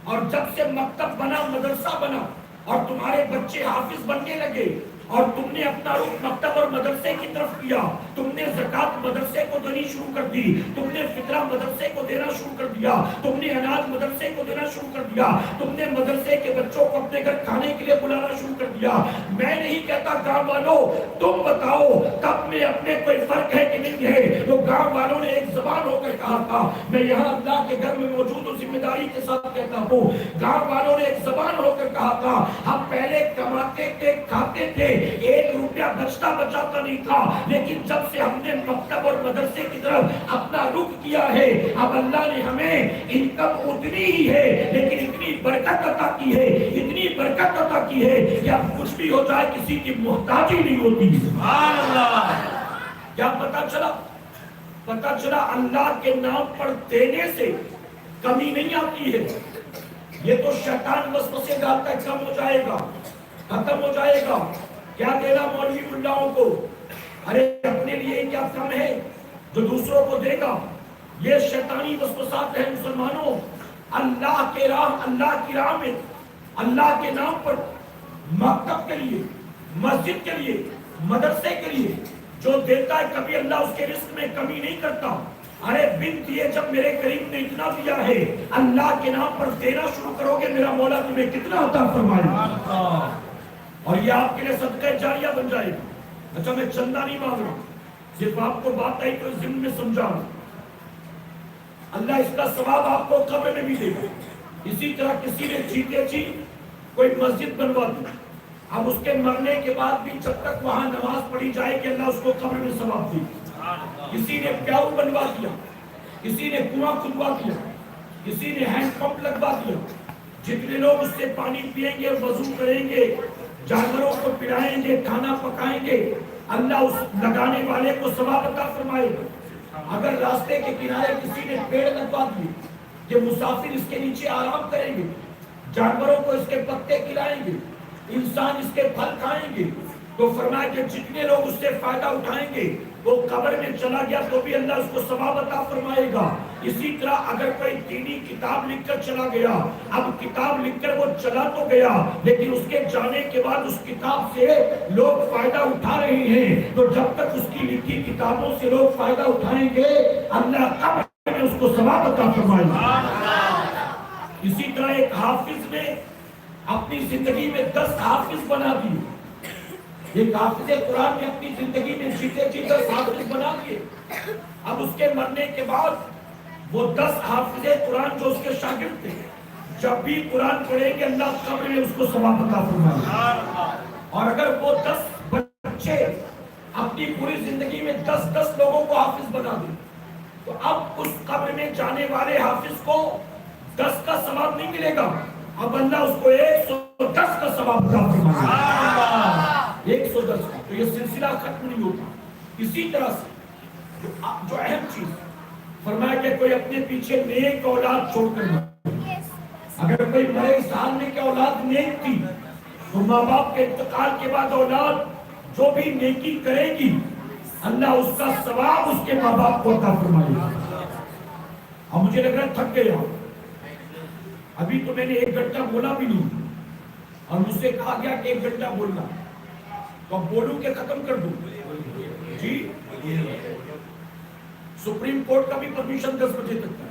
اور جب سے مکتب بنا, مدرسہ بنا اور تمہارے بچے حافظ بننے لگے اور تم نے اپنا رخ مکتب اور مدرسے کی طرف کیا, تم نے زکات مدرسے کو دینی شروع کر دی, تم نے فطرہ مدرسے کو دینا شروع کر دیا, تم نے اناج مدرسے کو دینا شروع کر دیا, تم نے مدرسے کے بچوں کو اپنے گھر کھانے کے لیے بلانا شروع کر دیا. میں نہیں کہتا گاؤں والوں تم بتاؤ تب میں اپنے کوئی فرق ہے کہ نہیں ہے. تو گاؤں والوں نے ایک زبان ہو کر کہا تھا, میں یہاں اللہ کے گھر میں موجود ہوں, ذمہ داری کے ساتھ کہتا ہوں, گاؤں والوں نے ایک زبان ہو کر کہا تھا ہم پہلے کماتے تھے, کھاتے تھے, 1 روپیہ بچتا بچاتا نہیں تھا, لیکن جب سے ہم نے مکتب اور مدرسے کی طرف اپنا رخ کیا ہے اب اللہ نے ہمیں انکم اتنی ہی ہے لیکن اتنی برکت عطا کی ہے, اتنی برکت عطا کی ہے کہ اب کچھ بھی ہو جائے کسی کی محتاجی نہیں ہوتی. سبحان اللہ. کیا پتا چلا اللہ کے نام پر دینے سے کمی نہیں آتی ہے. یہ تو شیطان وسوسے ڈالتا ہے کم ہو جائے گا, ختم ہو جائے گا, کیا دینا مولوی ملاؤں کو, ارے اپنے لیے کیا کم ہے جو دوسروں کو دے گا. یہ شیطانی وسوسات ہیں مسلمانوں. اللہ کے راہ, اللہ کی راہ میں, اللہ کے نام پر مکتب کے لیے, مسجد کے لیے, مدرسے کے لیے جو دیتا ہے کبھی اللہ اس کے رزق میں کمی نہیں کرتا. ارے بن دیے جب میرے کریم نے اتنا دیا ہے, اللہ کے نام پر دینا شروع کرو گے میرا مولا تمہیں کتنا عطا فرمائے گا, اور یہ آپ کے لیے صدقہ جاریہ بن جائے گا. اچھا میں چندہ نہیں مانگ رہا, صرف آپ کو بات آئی تو ضمن میں سمجھا رہا. اللہ اس کا ثواب آپ کو قبر میں بھی دے گا. اسی طرح کسی نے جیتے جی کوئی مسجد بنوا دی, اب اس کے مرنے کے بعد بھی جب تک وہاں نماز پڑھی جائے کہ اللہ اس کو قبر میں ثواب دے. کسی نے پیاؤ بنوا دیا, کسی نے کنواں کھدوا دیا, کسی نے ہینڈ پمپ لگوا دیا. جتنے لوگ اس سے پانی پیئیں گے, وضو کریں گے, جانوروں کو پلائیں گے, کھانا پکائیں گے, اللہ اس لگانے والے کو ثواب عطا فرمائے گا. اگر راستے کے کنارے کسی نے پیڑ لگوا دیے کہ مسافر اس کے نیچے آرام کریں گے, جانوروں کو اس کے پتے کھلائیں گے, انسان اس کے پھل کھائیں گے, تو فرمایا کہ جتنے لوگ اس سے فائدہ اٹھائیں گے وہ قبر میں چلا گیا تو بھی اللہ اس کو ثواب عطا فرمائے گا. اسی طرح اگر کوئی دینی کتاب لکھ کر چلا گیا, اب کتاب لکھ کر وہ چلا تو گیا لیکن اس کے جانے کے بعد اس کتاب سے لوگ فائدہ اٹھا رہے ہیں, تو جب تک اس کی لکھی کتابوں سے لوگ فائدہ اٹھائیں گے اللہ قبر میں اس کو ثواب عطا فرمائے. اسی طرح ایک حافظ نے اپنی زندگی میں 10 حافظ بنا دیے. ایک حافظ قرآن نے اپنی زندگی میں جیتے جی 10 حافظ بنا دیے. اب اس کے مرنے کے بعد وہ 10 حافظ قرآن جو اس کے شاگرد تھے جب بھی قرآن پڑھیں گے اللہ قبر میں اس کو ثواب عطا فرمائے. اور اگر وہ 10 بچے اپنی پوری زندگی میں 10 لوگوں کو حافظ بنا دیں تو اب اس قبر میں جانے والے حافظ کو 10 کا ثواب نہیں ملے گا. اب اللہ اس کو 110 کا ثواب عطا فرمائے. 110 کا. تو یہ سلسلہ ختم نہیں ہوتا. اسی طرح سے جو اہم چیز فرمایا کہ کوئی اپنے پیچھے نیک اولاد چھوڑ کر مرے. اگر کوئی مرے اس حال میں کہ اولاد نیک تھی تو ماں باپ کے انتقال کے بعد اولاد جو بھی نیکی کرے گی اللہ اس کا ثواب اس کے ماں باپ کو عطا فرمائے گا. اب مجھے لگ رہا ہے تھک گیا. ابھی تو میں نے 1 گھنٹہ بولا بھی نہیں اور مجھ سے کہا گیا کہ 1 گھنٹہ بولنا تو اب بولوں کہ ختم کر دوں. جی سپریم کورٹ کا بھی پرمیشن 10 بجے تک ہے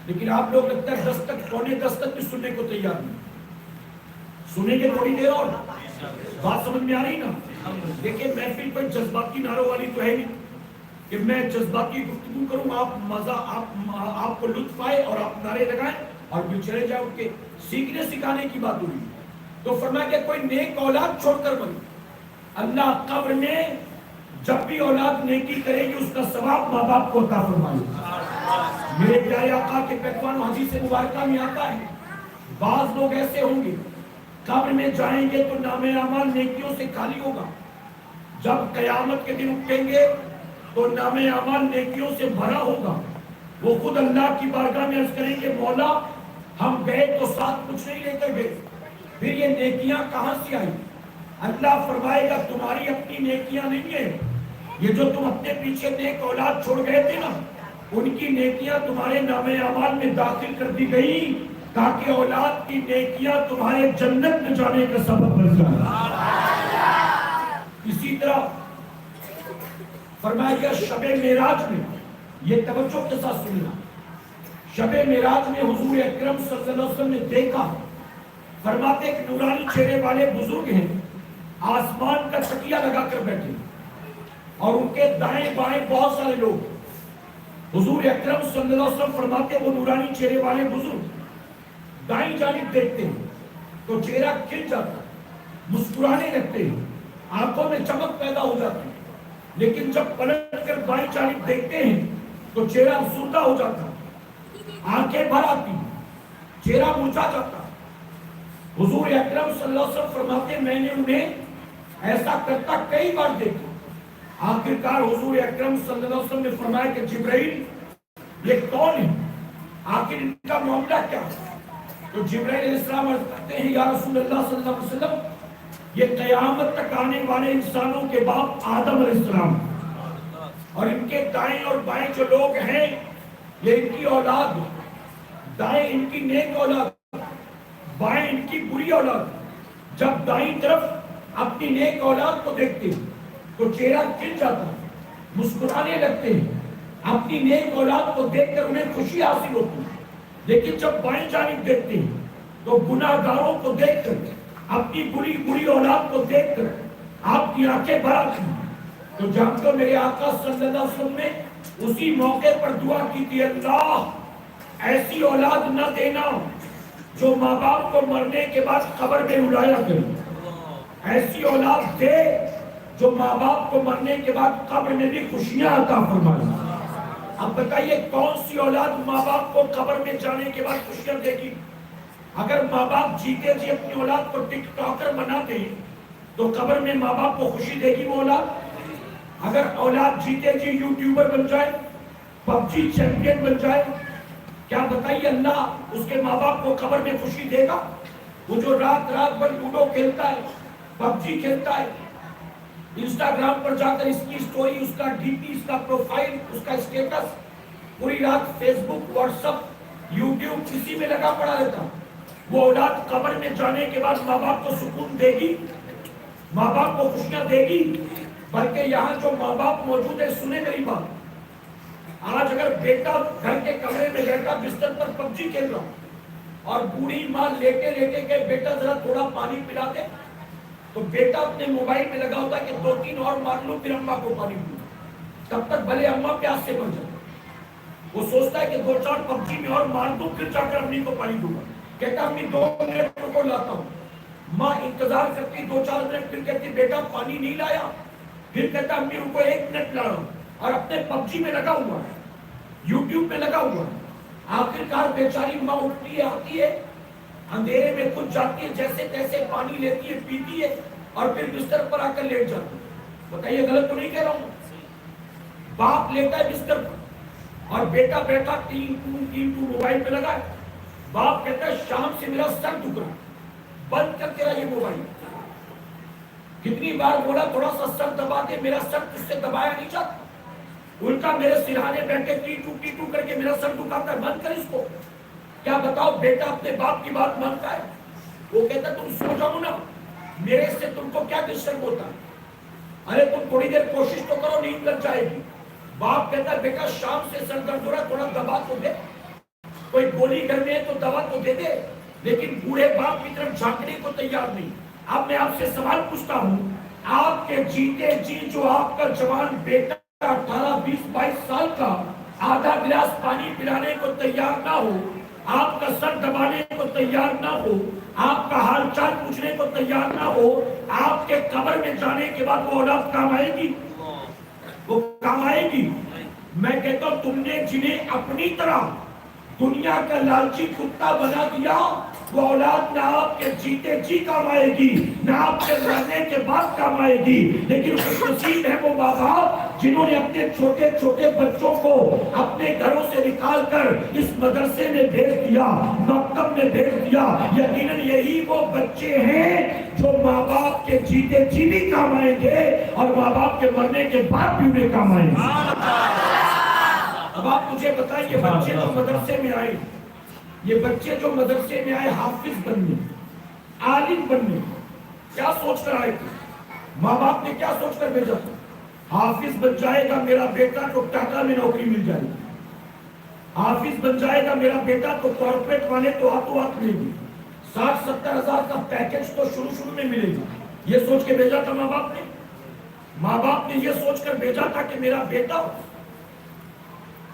لیکن آپ لوگ لگتا ہے 10 تک 9:45 بھی سننے کو تیار نہیں. سنیں گے تھوڑی دیر اور بات سمجھ میں آ رہی نا. دیکھیں محفل کوئی جذباتی نعروں والی تو ہے نہیں کہ میں جذباتی گفتگو کروں آپ مزہ آپ کو لطف آئے اور آپ نعرے لگائیں اور پھر چلے جائیں. ان کے سیکھنے سکھانے کی بات ہوئی تو فرمایا کہ کوئی نیک اولاد چھوڑ کر بنے اللہ قبر میں جب بھی اولاد نیکی کرے گی اس کا ثواب ماں باپ کو عطا فرمائے. میرے پیارے آقا کے پیغام حدیث مبارکہ میں آتا ہے بعض لوگ ایسے ہوں گے قبر میں جائیں گے تو نامے اعمال نیکیوں سے خالی ہوگا. جب قیامت کے دن اٹھیں گے تو نامے اعمال نیکیوں سے بھرا ہوگا. وہ خود اللہ کی بارگاہ میں عرض کریں گے مولا ہم گئے تو ساتھ کچھ نہیں لے کر گئے پھر یہ نیکیاں کہاں سے آئی. اللہ فرمائے گا تمہاری اپنی نیکیاں نہیں ہیں یہ جو تم اپنے پیچھے نیک اولاد چھوڑ گئے تھے نا ان کی نیکیاں تمہارے نامے اعمال میں داخل کر دی گئی تاکہ اولاد کی نیکیاں تمہارے جنت میں جانے کا سبب بن جائے. اسی طرح فرمایا گیا شب معراج میں یہ توجہ کے ساتھ سننا شب معراج میں حضور اکرم صلی اللہ علیہ وسلم نے دیکھا فرماتے ایک نورانی چہرے والے بزرگ ہیں آسمان کا تکیہ لگا کر بیٹھے اور ان کے دائیں بائیں بہت سارے لوگ. حضور اکرم صلی اللہ علیہ وسلم فرماتے وہ نورانی چہرے والے بزرگ دائیں جانب دیکھتے ہیں تو چہرہ کھل جاتا مسکرانے لگتے ہیں آنکھوں میں چمک پیدا ہو جاتی لیکن جب پلٹ کر بائیں جانب دیکھتے ہیں تو چہرہ افسردہ ہو جاتا آنکھیں بھر آتی چہرہ مرجھا جاتا. حضور اکرم صلی اللہ علیہ وسلم فرماتے میں نے انہیں ایسا کرتا کئی بار دیکھا. آخرکار حضور اکرم صلی اللہ علیہ وسلم نے فرمایا کہ جبرائیل یہ کون ہے آخر ان کا معاملہ کیا ہے. تو جبرائیل علیہ السلام عرض کرتے ہیں یا رسول اللہ صلی اللہ علیہ وسلم یہ قیامت تک آنے والے انسانوں کے باپ آدم علیہ السلام اور ان کے دائیں اور بائیں جو لوگ ہیں یہ ان کی اولاد دائیں ان کی نیک اولاد بائیں ان کی بری اولاد. جب دائیں طرف اپنی نیک اولاد کو دیکھتے ہیں تو چہرہ کھل جاتا مسکرانے لگتے ہیں اپنی نیک اولاد کو دیکھ کر انہیں خوشی حاصل ہوتی ہے. لیکن جب بائیں جانب دیکھتے ہیں تو گناہ گاروں کو دیکھ کر اپنی بری اولاد کو دیکھ کر آپ کی آنکھیں بھر آتی ہیں. تو جانتے ہو میرے آقا صلی اللہ علیہ وسلم نے اسی موقع پر دعا کی تھی اللہ ایسی اولاد نہ دینا جو ماں باپ کو مرنے کے بعد قبر میں اڑایا کرے. ایسی اولاد دے جو ماں باپ کو مرنے کے بعد قبر میں بھی خوشیاں عطا فرمائے. اب بتائیے کون سی اولاد ماں باپ کو قبر میں جانے کے بعد خوشیاں دے گی. اگر ماں باپ جیتے جی اپنی اولاد کو ٹک ٹاکر بناتے تو قبر میں ماں باپ کو خوشی دے گی وہ اولاد. اگر اولاد جیتے جی یوٹیوبر بن جائے پب جی چیمپئن بن جائے کیا بتائیے اللہ اس کے ماں باپ کو قبر میں خوشی دے گا. وہ جو رات بھر لوڈو کھیلتا ہے پب جی کھیلتا ہے انسٹاگرام پر جا کر اس کی سٹوری اس کا ڈی پی اس کا پروفائل اس کا اسٹیٹس پوری رات فیس بک واٹس اپ یوٹیوب کسی میں لگا پڑا رہتا وہ اولاد قبر میں جانے کے بعد ماں باپ کو سکون دے گی ماں باپ کو خوشیاں دے گی. بلکہ یہاں جو ماں باپ موجود ہے سنیں میری بات آج اگر بیٹا گھر کے کمرے میں بیٹھا بستر پر پب جی کھیل رہا اور بوڑھی ماں لیٹے لیٹے کہ بیٹا ذرا تھوڑا پانی پلا دے، تو بیٹا اپنے موبائل میں لگا ہوتا ہے کہ 2-3 اور مار لوں پھر اماں کو پانی پلا، تب تک بھلے اماں پیاس سے مر جائے۔ وہ سوچتا ہے کہ 2-4 پب جی میں اور مار دوں پھر جا کر امی کو پانی دوں گا، کہتا امی 2 منٹ کو لاتا ہوں، ماں انتظار کرتی 2-4 منٹ، پھر کہتی بیٹا پانی نہیں لایا، پھر کہتا امی رکو 1 منٹ لا رہا ہوں، اور اپنے پب جی میں لگا ہوا ہے، یوٹیوب میں لگا ہوا ہے۔ آخر کار بیچاری ماں اٹھتی ہے، آتی ہے، اندھیرے میں خود جاتی ہے، جیسے تیسے پانی لیتی ہے، پیتی ہے، اور پھر بستر پر آ کر لیٹ جاتی ہے۔ بتائیے غلط تو نہیں کہہ رہا ہوں؟ باپ لیتا ہے بستر پر اور بیٹا بیٹھا ٹیم موبائل پہ لگا ہے۔ باپ کہتا ہے شام سے میرا سر دکھ رہا، بند کر تیرا یہ موبائل۔ کتنی بار بولا تھوڑا سا سر دبا دے، میرا سر تجھ سے دبایا نہیں جاتا، الٹا میرے سرہانے بیٹھے ٹی ٹو کر کے میرا سر دکھاتا ہے، بند کر اس کو۔ کیا بتاؤ بیٹا اپنے باپ کی بات مانتا ہے؟ وہ کہتا ہے تم سو جاؤ نا، میرے سے تم کو کیا ڈسٹرب ہوتا ہے، ارے تم تھوڑی دیر کوشش تو کرو، نیند لگ جائے گی۔ باپ کہتا ہے بیٹا شام سے سر درد ہو رہا ہے، تھوڑا دبا تو دے، کوئی گولی گھر میں ہے تو دوا تو دے دے، لیکن بوڑھے باپ کی طرف جھانکنے کو تیار نہیں۔ اب میں آپ سے سوال پوچھتا ہوں، آپ کے جیتے جی جو آپ کا جوان بیٹا 18-20-22 سال کا آدھا گلاس پانی پلانے کو تیار نہ ہو، آپ کا سر دبانے کو تیار نہ ہو، آپ کا حال چال پوچھنے کو تیار نہ ہو، آپ کے قبر میں جانے کے بعد وہ اولاد کام آئے گی؟ وہ کام آئے گی؟ میں کہتا ہوں تم نے جنہیں اپنی طرح دنیا کا لالچی کتا بنا دیا، وہ اولاد نہ آپ کے جیتے جی کام آئے گی، نہ آپ کے مرنے کے بعد کام آئے گی، لیکن خوش نصیب ہے وہ ماں باپ جنہوں نے اپنے چھوٹے چھوٹے بچوں کو اپنے گھروں سے نکال کر اس مدرسے میں بھیج دیا، مکتب میں بھیج دیا۔ یقیناً یہی وہ بچے ہیں جو ماں باپ کے جیتے جی بھی کام آئیں گے اور ماں باپ کے مرنے کے بعد بھی انہیں کام آئیں گے۔ اب آپ مجھے بتائیں یہ بچے جو مدرسے میں آئے، یہ بچے جو مدرسے میں آئے حافظ بننے، عالم بننے، کیا سوچ کر آئے تھے؟ ماں باپ نے کیا سوچ کر بھیجا تھا؟ حافظ بن جائے گا میرا بیٹا تو ٹاٹا میں نوکری مل جائے گی، حافظ بن جائے گا میرا بیٹا تو کارپوریٹ والے تو ہاتھوں ہاتھ ملے گی، 60-70 ہزار کا پیکج تو شروع میں ملے گا۔ یہ سوچ کے بھیجا تھا ماں باپ نے؟ ماں باپ نے یہ سوچ کر بھیجا تھا کہ میرا بیٹا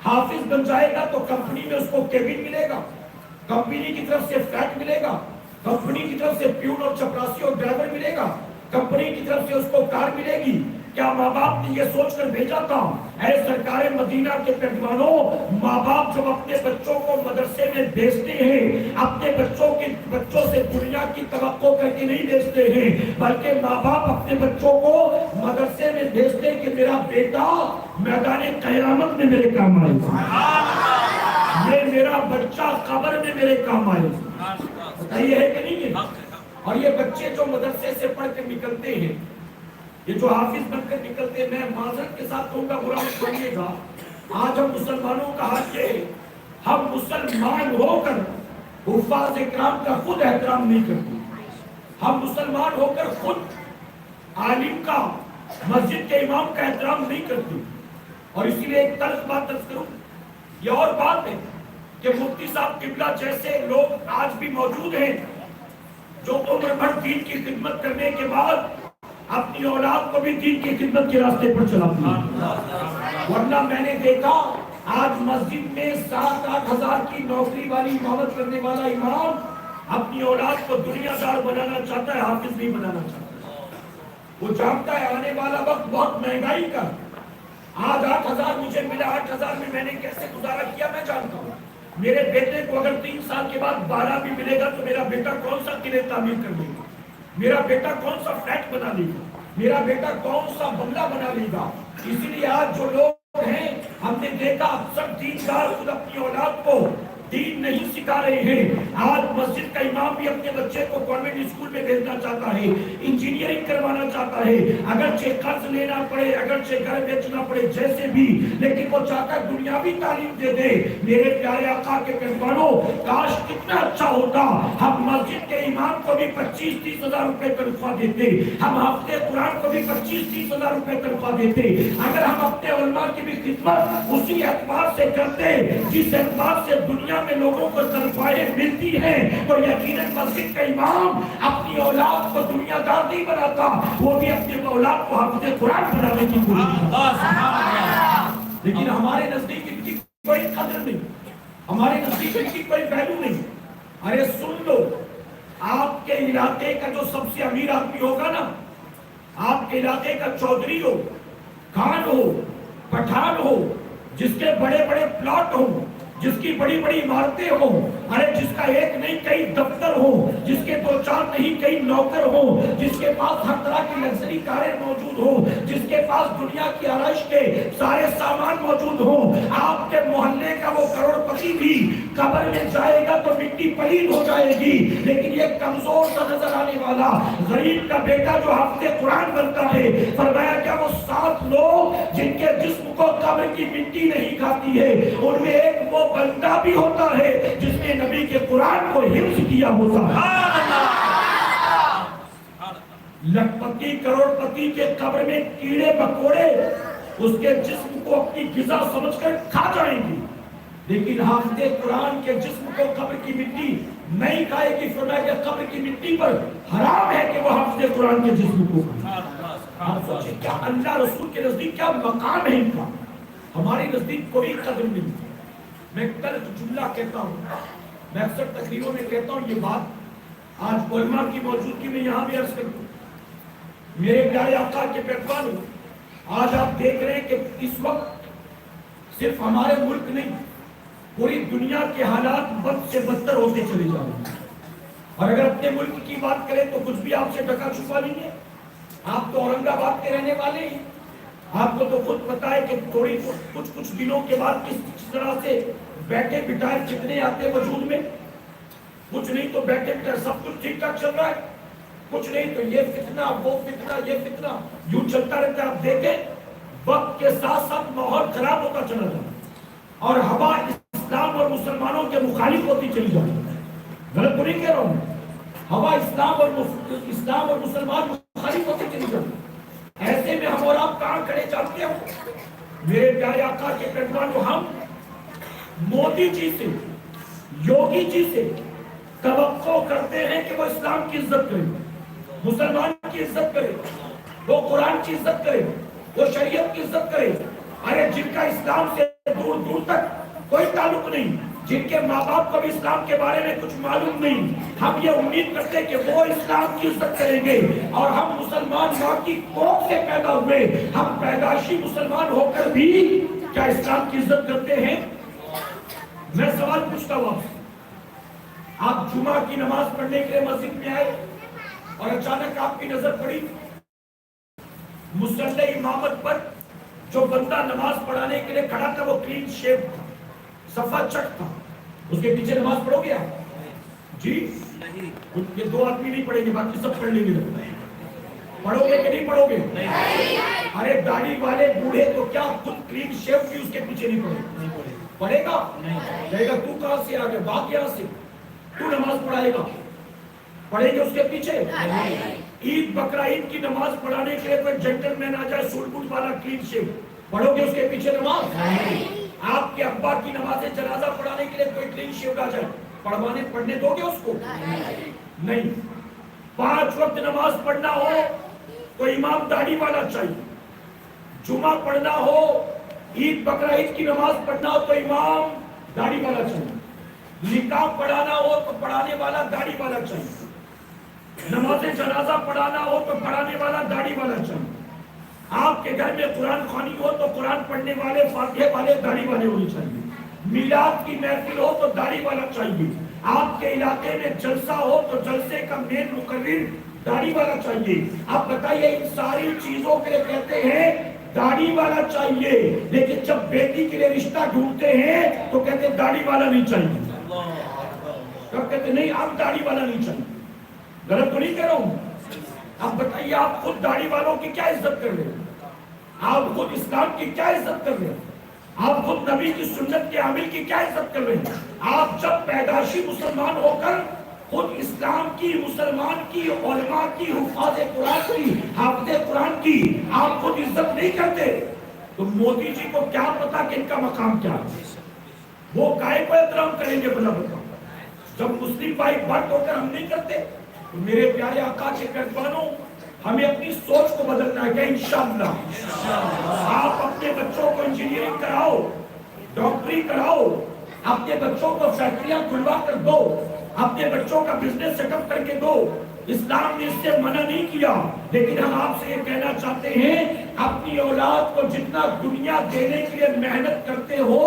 حافظ بن جائے گا تو کمپنی میں اس کو کیبن ملے گا، کمپنی کی طرف سے فلیٹ ملے گا، کمپنی کی طرف سے پیون اور چپراسی اور ڈرائیور ملے گا، کمپنی کی طرف سے اس کو کار ملے گی؟ کیا ماں باپ نے یہ سوچ کر بھیجا تھا؟ اے سرکار مدینہ کے پہلوانوں، ماں باپ جب اپنے بچوں کو مدرسے میں بھیجتے ہیں، اپنے بچوں سے دنیا کی توقع کر کے نہیں بھیجتے ہیں، بلکہ ماں باپ اپنے بچوں کو مدرسے میں بھیجتے ہیں کہ میرا بیٹا میدان قیامت میں میرے کام آئے گا، یہ میرا بچہ قبر میں میرے کام آئے گا۔ بتائیے ہے کہ نہیں ہے؟ اور یہ بچے جو مدرسے سے پڑھ کر نکلتے ہیں، یہ جو حافظ بن کر نکلتے ہیں، میں معذرت کے ساتھ کہوں گا، برا مت مانیے گا، آج ہم مسلمانوں کا حال یہ ہے، ہم مسلمان ہو کر حفاظ اکرام کا خود احترام نہیں کرتے، ہم مسلمان ہو کر خود عالم کا، مسجد کے امام کا احترام نہیں کرتے۔ اور اسی لیے ایک تلخ بات درج کروں، یہ اور بات ہے کہ مفتی صاحب قبلہ جیسے لوگ آج بھی موجود ہیں جو عمر بھر دین کی خدمت کرنے کے بعد اپنی اولاد کو بھی دین کی خدمت کے راستے پر چلاتی ہیں، ورنہ میں نے دیکھا آج مسجد میں 7-8 ہزار کی نوکری والی امامت کرنے والا امام اپنی اولاد کو دنیا دار بنانا چاہتا ہے، حافظ نہیں بنانا چاہتا۔ وہ جانتا ہے آنے والا وقت بہت مہنگائی کا، آج 8 ہزار مجھے ملا، 8 ہزار میں نے کیسے گزارا کیا میں جانتا ہوں، میرے بیٹے کو اگر 3 سال کے بعد 12 بھی ملے گا تو میرا بیٹا کون سا قلعہ تعمیر کر لے گا، میرا بیٹا کون سا فلیٹ بنا لے گا، میرا بیٹا کون سا بنگلہ بنا لے گا۔ اسی لیے آج جو لوگ ہیں، ہم نے دیکھا اکثر دیندار خود اپنی اولاد کو دین نہیں سکھا رہے ہیں. آج مسجد کا امام بھی اپنے بچے کو گورنمنٹ اسکول میں بھیجنا چاہتا ہے, انجینئرنگ کروانا چاہتا ہے, اگرچہ قرض لینا پڑے, اگرچہ گھر بیچنا پڑے, جیسے بھی, لیکن وہ چاہتا ہے دنیاوی تعلیم دے دے. میرے پیارے آقا کے پیغمبروں, کاش کتنا اچھا ہوتا ہم مسجد کے امام کو بھی 25-30 ہزار روپے تنخواہ دیتے, ہم حافظ قرآن کو بھی 25-30 ہزار روپے تنخواہ دیتے. اگر ہم اپنے علماء کی بھی خدمت اسی اعتبار سے کرتے جس اعتبار سے دنیا میں لوگوں کو تنخواہیں ملتی ہیں, تو یقیناً مسجد کا امام اپنی اولاد کو دنیا دار نہیں بناتا, وہ بھی اپنی اولاد کو حافظ قرآن بنانے کی کوشش کرتا. لیکن ہمارے نزدیک ان کی کوئی قدر نہیں, ہمارے نزدیک ان کی کوئی ویلیو نہیں. ارے سن لو, آپ کے علاقے کا جو سب سے امیر آدمی ہوگا نا, آپ کے علاقے کا چودھری ہو, خان ہو, پٹھان ہو, جس کے بڑے بڑے پلاٹ ہوں, جس کی بڑی بڑی عمارتیں ہوں, ارے جس کا ایک نہیں کئی دفتر ہو, جس کے 2-4 نہیں کئی نوکر ہو, جس کے پاس ہر طرح کی لگژری کاریں موجود ہو, جس کے پاس دنیا کی آرائش کے سارے سامان موجود ہو, آپ کے محلے کا وہ کروڑ پتی بھی قبر میں جائے گا تو مٹی پلید ہو جائے گی. لیکن یہ کمزور سا نظر آنے والا غریب کا بیٹا جو حافظ قرآن بنتا ہے, فرمایا کیا وہ 7 لوگ جن کے جسم کو قبر کی مٹی نہیں کھاتی ہے, ان میں ایک وہ بندہ بھی ہوتا ہے جس نے نبی کے قرآن کو حفظ کیا ہوتا ہے. لکھپتی کروڑ پتی کے قبر میں کیڑے مکوڑے اس کے جسم کو اپنی غذا سمجھ کر کھا جائیں گی, لیکن حافظ قرآن کے جسم کو قبر کی مٹی نہیں کھائے گی. فرمایا کہ قبر کی مٹی پر حرام ہے کہ وہ حافظ قرآن کے جسم کو کھائے. آپ سوچیں کیا اللہ رسول کے نزدیک کیا مقام ہے ان کا, ہمارے نزدیک کوئی قدر نہیں. میں کل جملہ کہتا ہوں, میں اکثر تقریروں میں کہتا ہوں یہ بات, آج علماء کی موجودگی میں یہاں بھی عرض کرتا ہوں. میرے پیارے آقا کے پیغمبر, آج آپ دیکھ رہے ہیں کہ اس وقت صرف ہمارے ملک نہیں, پوری دنیا کے حالات بد سے بدتر ہوتے چلے جا رہے ہیں. اور اگر اپنے ملک کی بات کریں تو کچھ بھی آپ سے ڈکا چھپا نہیں ہے. آپ تو اورنگ آباد کے رہنے والے ہیں, آپ کو تو خود پتا ہے کہ تھوڑی کچھ دنوں کے بعد کس طرح سے بیٹھے بٹھائے کتنے آتے وجود میں. کچھ نہیں تو بیٹھے بٹھائے سب کچھ ٹھیک ٹھاک چل رہا ہے, کچھ نہیں تو یہ فتنہ وہ فتنہ یہ فتنہ یوں چلتا رہتا ہے. آپ دیکھیں وقت کے ساتھ ساتھ ماحول خراب ہوتا چلا جاتا ہے اور ہوا اسلام اور مسلمانوں کے مخالف ہوتی چلی جاتی ہے. غلط تو نہیں کہہ رہا ہوں, ہوا اسلام اور مسلمان مخالف ہوتی چلی جاتی ہے. ایسے میں ہم اور آپ کہاں کھڑے جانتے ہو میرے پیارے آقا کے پیغمبر, ہم مودی جی سے, یوگی جی سے توقع کرتے ہیں کہ وہ اسلام کی عزت کرے, مسلمان کی عزت کرے, وہ قرآن کی عزت کرے, وہ شریعت کی عزت کرے. ارے جن کا اسلام سے دور دور تک کوئی تعلق نہیں, جن کے ماں باپ کو بھی اسلام کے بارے میں کچھ معلوم نہیں, ہم یہ امید کرتے ہیں کہ وہ اسلام کی عزت کریں گے. اور ہم مسلمان ماں کی کوکھ سے پیدا ہوئے, ہم پیدائشی مسلمان ہو کر بھی کیا اسلام کی عزت کرتے ہیں؟ میں سوال پوچھتا ہوں, آپ جمعہ کی نماز پڑھنے کے لیے مسجد میں آئے اور اچانک آپ کی نظر پڑی مصلی امامت پر جو بندہ نماز پڑھانے کے لیے کھڑا تھا وہ کلین شیو تھا, صفا چٹ تھا, اس کے پیچھے نماز پڑھو گے آپ؟ جی یہ 2 آدمی نہیں پڑھیں گے, باقی سب پڑھ لیں گے. پڑھو گے کہ نہیں پڑھو گے؟ ارے داڑھی والے بوڑھے تو کیا خود کلین شیو کی اس کے پیچھے نہیں پڑھے گا؟ کہے گا تو کہاں سے آ گیا, باق یہاں سے, تو نماز پڑھائے گا, پڑھیں گے اس کے پیچھے؟ عید بقرہ عید کی نماز پڑھانے کے لیے کوئی جنٹل مین آ جائے سوٹ بوٹ والا کلین شیو, پڑھو گے اس کے پیچھے نماز؟ آپ کے ابا کی نماز جنازہ پڑھانے کے لیے کوئی کلین شیو آ جائے, پڑھنے دو گے اس کو؟ نہیں. 5 وقت نماز پڑھنا ہو تو امام داڑھی والا چاہیے, جمعہ پڑھنا ہو, عید بقرہ عید کی نماز پڑھنا ہو تو امام داڑھی والا چاہیے, نکاح پڑھانا ہو تو پڑھانے والا داڑھی والا چاہیے, نماز جنازہ پڑھانا ہو تو پڑھانے والا داڑھی والا چاہیے. آپ کے گھر میں قرآن خوانی ہو تو قرآن پڑھنے والے فاتحہ والے داڑھی والے ہونے چاہیے. میلاد کی محفل ہو تو داڑھی والا چاہیے. آپ کے علاقے میں جلسہ ہو تو جلسے کا مین مقرر داڑھی والا چاہیے. آپ بتائیے ان ساری چیزوں کے لیے کہتے ہیں داڑھی والا چاہیے, لیکن جب بیٹی کے لیے رشتہ ڈھونڈتے ہیں تو کہتے ہیں داڑھی والا نہیں چاہیے. تب کہتے نہیں آپ داڑھی والا نہیں چاہیے. غلط تو نہیں کہہ رہا ہوں. اب بتائیے آپ خود داڑھی والوں کی کیا عزت کر رہے ہیں؟ آپ خود اسلام کی کیا عزت کر رہے ہیں؟ آپ خود نبی کی سنت کے عامل کی کیا عزت کر رہے ہیں؟ آپ جب پیدائشی مسلمان ہو کر خود اسلام کی، مسلمان کی، علماء کی، حفاظ قرآن کی، حافظ قرآن کی آپ خود عزت نہیں کرتے تو مودی جی کو کیا پتا کہ ان کا مقام کیا ہے؟ وہ کائے کو احترام کریں گے بلا بتا؟ جب مسلم بھائی بٹ ہو کر ہم نہیں کرتے تو میرے پیارے آقا کے قربانوں ہمیں اپنی سوچ کو بدلنا ہے کہ انشاءاللہ آپ اپنے بچوں کو انجینئرنگ کراؤ، ڈاکٹری کراؤ، اپنے بچوں کو فیکٹریاں کھلوا کر دو، اپنے بچوں کا بزنس سیٹ اپ کر کے دو. اسلام نے اس سے منع نہیں کیا، لیکن ہم آپ سے یہ کہنا چاہتے ہیں اپنی اولاد کو جتنا دنیا دینے کے لیے محنت کرتے ہو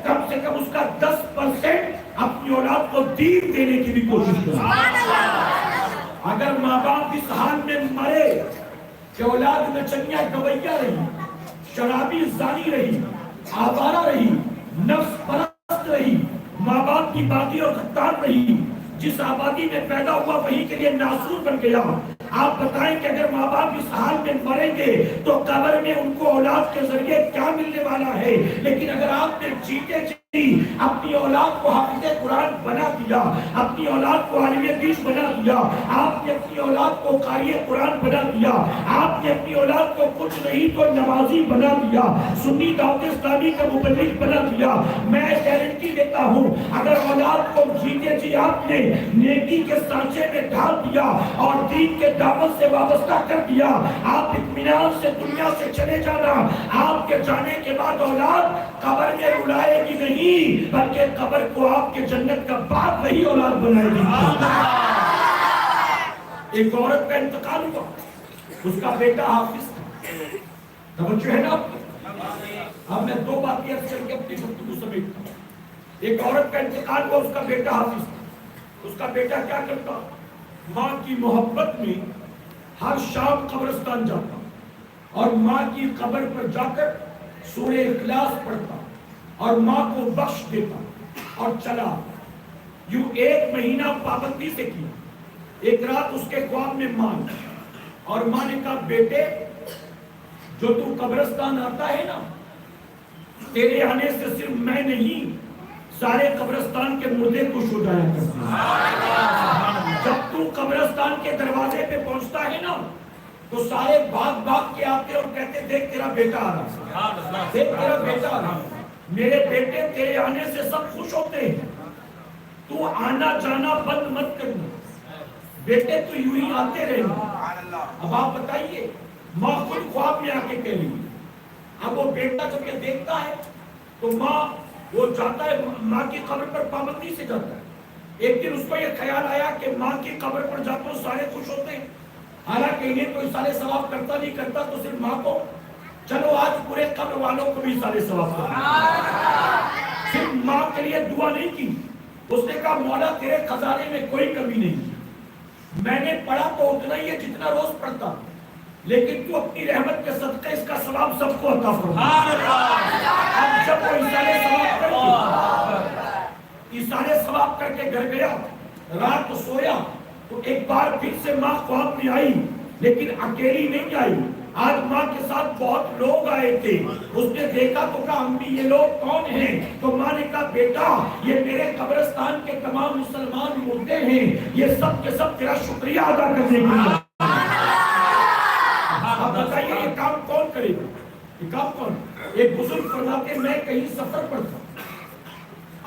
کم سے کم اس کا 10% اپنی اولاد کو دین دینے کی بھی کوشش کرو. اگر ماں باپ اس حال میں مرے کہ اولاد نچنیاں گویاں رہی، شرابی زانی رہی، آوارہ رہی، نفس پرست رہی، ماں باپ کی بادی اور غدار رہی، جس آبادی میں پیدا ہوا وہی کے لیے ناسور بن گیا، آپ بتائیں کہ اگر ماں باپ اس حال میں مریں گے تو قبر میں ان کو اولاد کے ذریعے کیا ملنے والا ہے؟ لیکن اگر آپ نے جیتے جی اپنی اولاد کو حافظ قرآن بنا دیا، اپنی اولاد کو عالم حدیث بنا دیا، آپ نے اپنی اولاد کو قاری قرآن بنا دیا، آپ نے اپنی اولاد کو کچھ نہیں تو نمازی بنا دیا، سنی دعوت اسلامی کا مبلغ بنا دیا، میں گارنٹی دیتا ہوں اگر اولاد کو جیتے جی آپ نے نیکی کے سانچے میں ڈال دیا اور دین کے دعوت سے وابستہ کر دیا، آپ اطمینان سے دنیا سے چلے جانا، آپ کے جانے کے بعد اولاد قبر میں رلائے گی نہیں بلکہ قبر کو آپ کے جنت کا باغ وہی اولاد بنائے گی. ایک عورت کا انتقال ہوا، اس کا بیٹا حافظ تھا. توجہ ہے نا؟ اب میں دو باتیں عرض کر کے اپنی گفتگو سمیٹتا ہوں. ایک عورت کا انتقال ہوا، اس کا بیٹا حافظ تھا. اس کا بیٹا کیا کرتا؟ ماں کی محبت میں ہر شام قبرستان جاتا اور ماں کی قبر پر جا کر سورہ اخلاص پڑھتا اور ماں کو بخش دیتا اور چلا. یوں 1 مہینہ پابندی سے کیا. ایک رات اس کے خواب میں ماں اور ماں نے کہا بیٹے جو تو قبرستان آتا ہے نا، تیرے آنے سے صرف میں نہیں سارے قبرستان کے مردے خوش ہو جایا کرتے ہیں. جب تو قبرستان کے دروازے پہ پہنچتا ہے نا تو سارے بھاگ بھاگ کے آتے اور کہتے دیکھ تیرا بیٹا آ رہا، دیکھ تیرا بیٹا آ رہا. میرے بیٹے تیرے آنے سے سب خوش ہوتے ہیں، تو آنا جانا بند مت کرنا بیٹے، تو یوں ہی آتے رہنا. اب آپ بتائیے ماں خود خواب میں آ کے کہہ رہی. اب وہ بیٹا جب یہ دیکھتا ہے تو ماں وہ جاتا ہے ماں کی قبر پر پابندی سے جاتا ہے. ایک دن اس کو یہ خیال آیا کہ ماں کی قبر پر جاتا ہوں سارے خوش ہوتے ہیں، حالانکہ انہیں کوئی سارے ثواب کرتا نہیں کرتا تو صرف ماں کو. چلو آج پورے قبر والوں کو بھی سارے ثواب کرتا. صرف ماں کے لیے دعا نہیں کی، اس نے کہا مولا تیرے خزانے میں کوئی کمی نہیں، میں نے پڑھا تو اتنا ہی ہے جتنا روز پڑھتا، لیکن تو اپنی رحمت کے صدقے اس کا ثواب سب کو عطا فرما. اب جب وہ ایسارے ثواب کر کے گھر گیا، رات سویا تو ایک بار پھر سے ماں خواب میں آئی، لیکن اکیلی نہیں آئی. آج ماں کے ساتھ بہت لوگ آئے تھے. اس نے دیکھا تو کہا امی یہ لوگ کون ہیں؟ تو ماں نے کہا بیٹا یہ میرے قبرستان کے تمام مسلمان مردے ہیں، یہ سب کے سب تیرا شکریہ ادا کرنے کے لیے. اب بتائیے یہ کام کون کرے گا؟ یہ کام کون؟ ایک بزرگ فرماتے میں کہیں سفر پر تھا،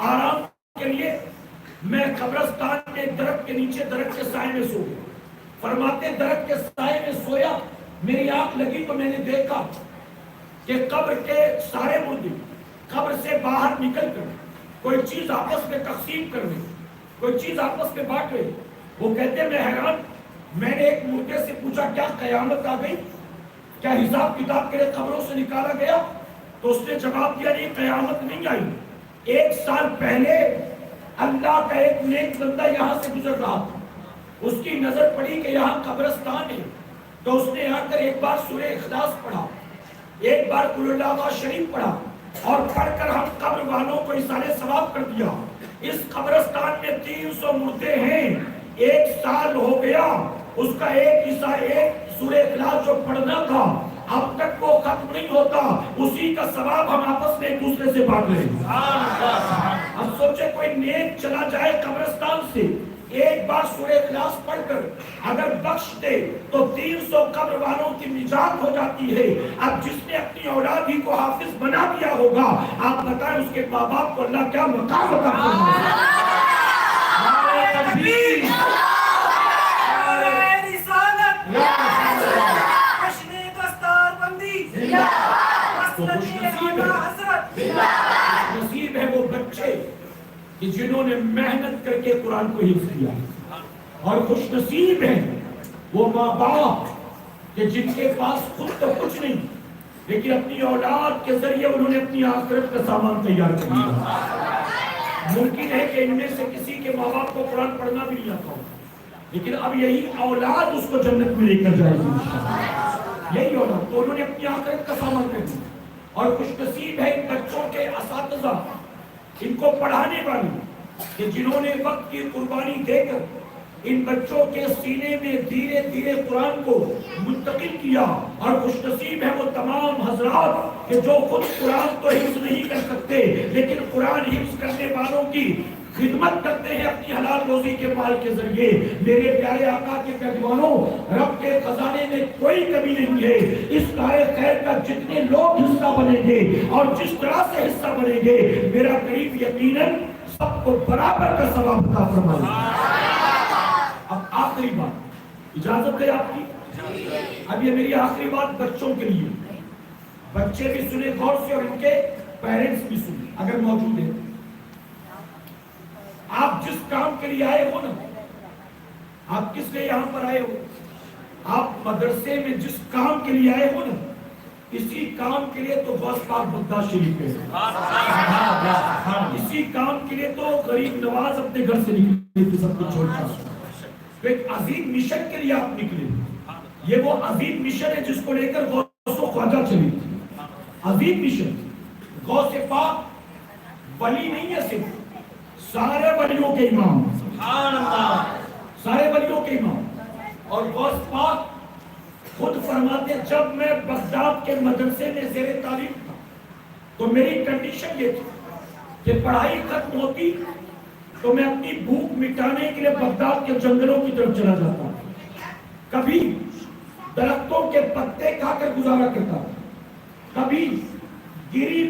آرام کے لیے میں قبرستان میں درخت کے نیچے درخت کے سائے میں سو گیا. فرماتے درخت کے سائے میں سویا، میری آنکھ لگی تو میں نے دیکھا کہ قبر کے سارے مردے قبر سے باہر نکل کر کوئی چیز آپس میں تقسیم کر رہے، کوئی چیز آپس میں بانٹ رہے. وہ کہتے میں حیران، میں نے ایک مردے سے پوچھا کیا قیامت آ گئی؟ کیا حساب کتاب کے لیے قبروں سے نکالا گیا؟ تو اس نے جواب دیا نہیں، قیامت نہیں آئی. 1 سال پہلے اللہ کا ایک نیک بندہ یہاں سے گزر رہا تھا، اس کی نظر پڑی کہ یہاں قبرستان ہے، تو اس نے آ کر ایک بار سورہ اخلاص پڑھا، ایک بار قل اللہ شریف پڑھا، اور پڑھ کر ہم قبر والوں کو اثال ثواب کر دیا. اس قبرستان میں 300 مردے ہیں, 1 سال ہو گیا, اس کا ایک سورہ اخلاص جو پڑھنا تھا اب تک وہ ختم نہیں ہوتا. اسی کا ثواب ہم آپس میں ایک دوسرے سے بانٹ رہے ہیں. اب سوچے کوئی نیک چلا جائے قبرستان سے, ایک بار سورہ اخلاص پڑھ کر اگر بخش دے تو 300 قبر والوں کی نجات ہو جاتی ہے. اب جس نے اپنی اولاد ہی کو حافظ بنا دیا ہوگا, آپ بتائیں اس کے ماں باپ کو اللہ کیا مقام عطا فرمائے. نصیب ہے وہ بچے کہ جنہوں نے محنت کر کے قرآن کو حفظ کیا, اور خوش نصیب ہیں وہ ماں باپ کہ جن کے پاس خود تو کچھ نہیں لیکن اپنی اولاد کے ذریعے انہوں نے اپنی آخرت کا سامان تیار کر دیا. ممکن ہے کہ ان میں سے کسی کے ماں باپ کو قرآن پڑھنا بھی نہیں آتا ہو, لیکن اب یہی اولاد اس کو جنت میں لے کر جائے گی انشاءاللہ. یہی اولاد تو انہوں نے اپنی آخرت کا سامان کر دیا. اور خوش نصیب ہے ان بچوں کے اساتذہ, ان کو پڑھانے والے کہ جنہوں نے وقت کی قربانی دے کر ان بچوں کے سینے میں دھیرے دھیرے قرآن کو منتقل کیا. اور خوش نصیب ہے وہ تمام حضرات کہ جو خود قرآن تو حفظ نہیں کر سکتے لیکن قرآن حفظ کرنے والوں کی خدمت کرتے ہیں اپنی حلال روزی کے مال کے ذریعے. میرے پیارے آقا کے پیغمبروں, رب کے خزانے میں کوئی کمی نہیں ہے. اس کار خیر کا جتنے لوگ حصہ بنیں گے اور جس طرح سے حصہ بنیں گے, میرا قریب یقیناً سب کو برابر کا ثواب عطا فرمائے. اب آخری بات, اجازت ہے آپ کی؟ اب یہ میری آخری بات بچوں کے لیے. بچے بھی سنیں غور سے اور ان کے پیرنٹس بھی سنیں اگر موجود ہیں. آپ جس کام کے لیے آئے ہو نا, آپ کس لیے یہاں پر آئے ہو؟ آپ مدرسے میں جس کام کے لیے آئے ہو نا, اسی کام کے لیے تو غوث پاک بغداد شریف ہے. اسی کام کے لیے تو غریب نواز اپنے گھر سے نکلے تھے سب کچھ چھوڑ کر. تو ایک عظیم مشن کے لیے آپ نکلے. یہ وہ عظیم مشن ہے جس کو لے کر غوث و خواجہ چلی تھی. عظیم مشن. غوث پاک ولی نہیں ہے صرف, سارے ولیوں کے امام, سبحان اللہ, سارے ولیوں کے امام. اور غوث پاک خود فرماتے جب میں بغداد کے مدرسے میں زیر تعلیم تھا تو میری کنڈیشن یہ تھی کہ پڑھائی ختم ہوتی تو میں اپنی بھوک مٹانے کے لیے بغداد کے جنگلوں کی طرف چلا جاتا. کبھی درختوں کے پتے کھا کر گزارا کرتا, کبھی گری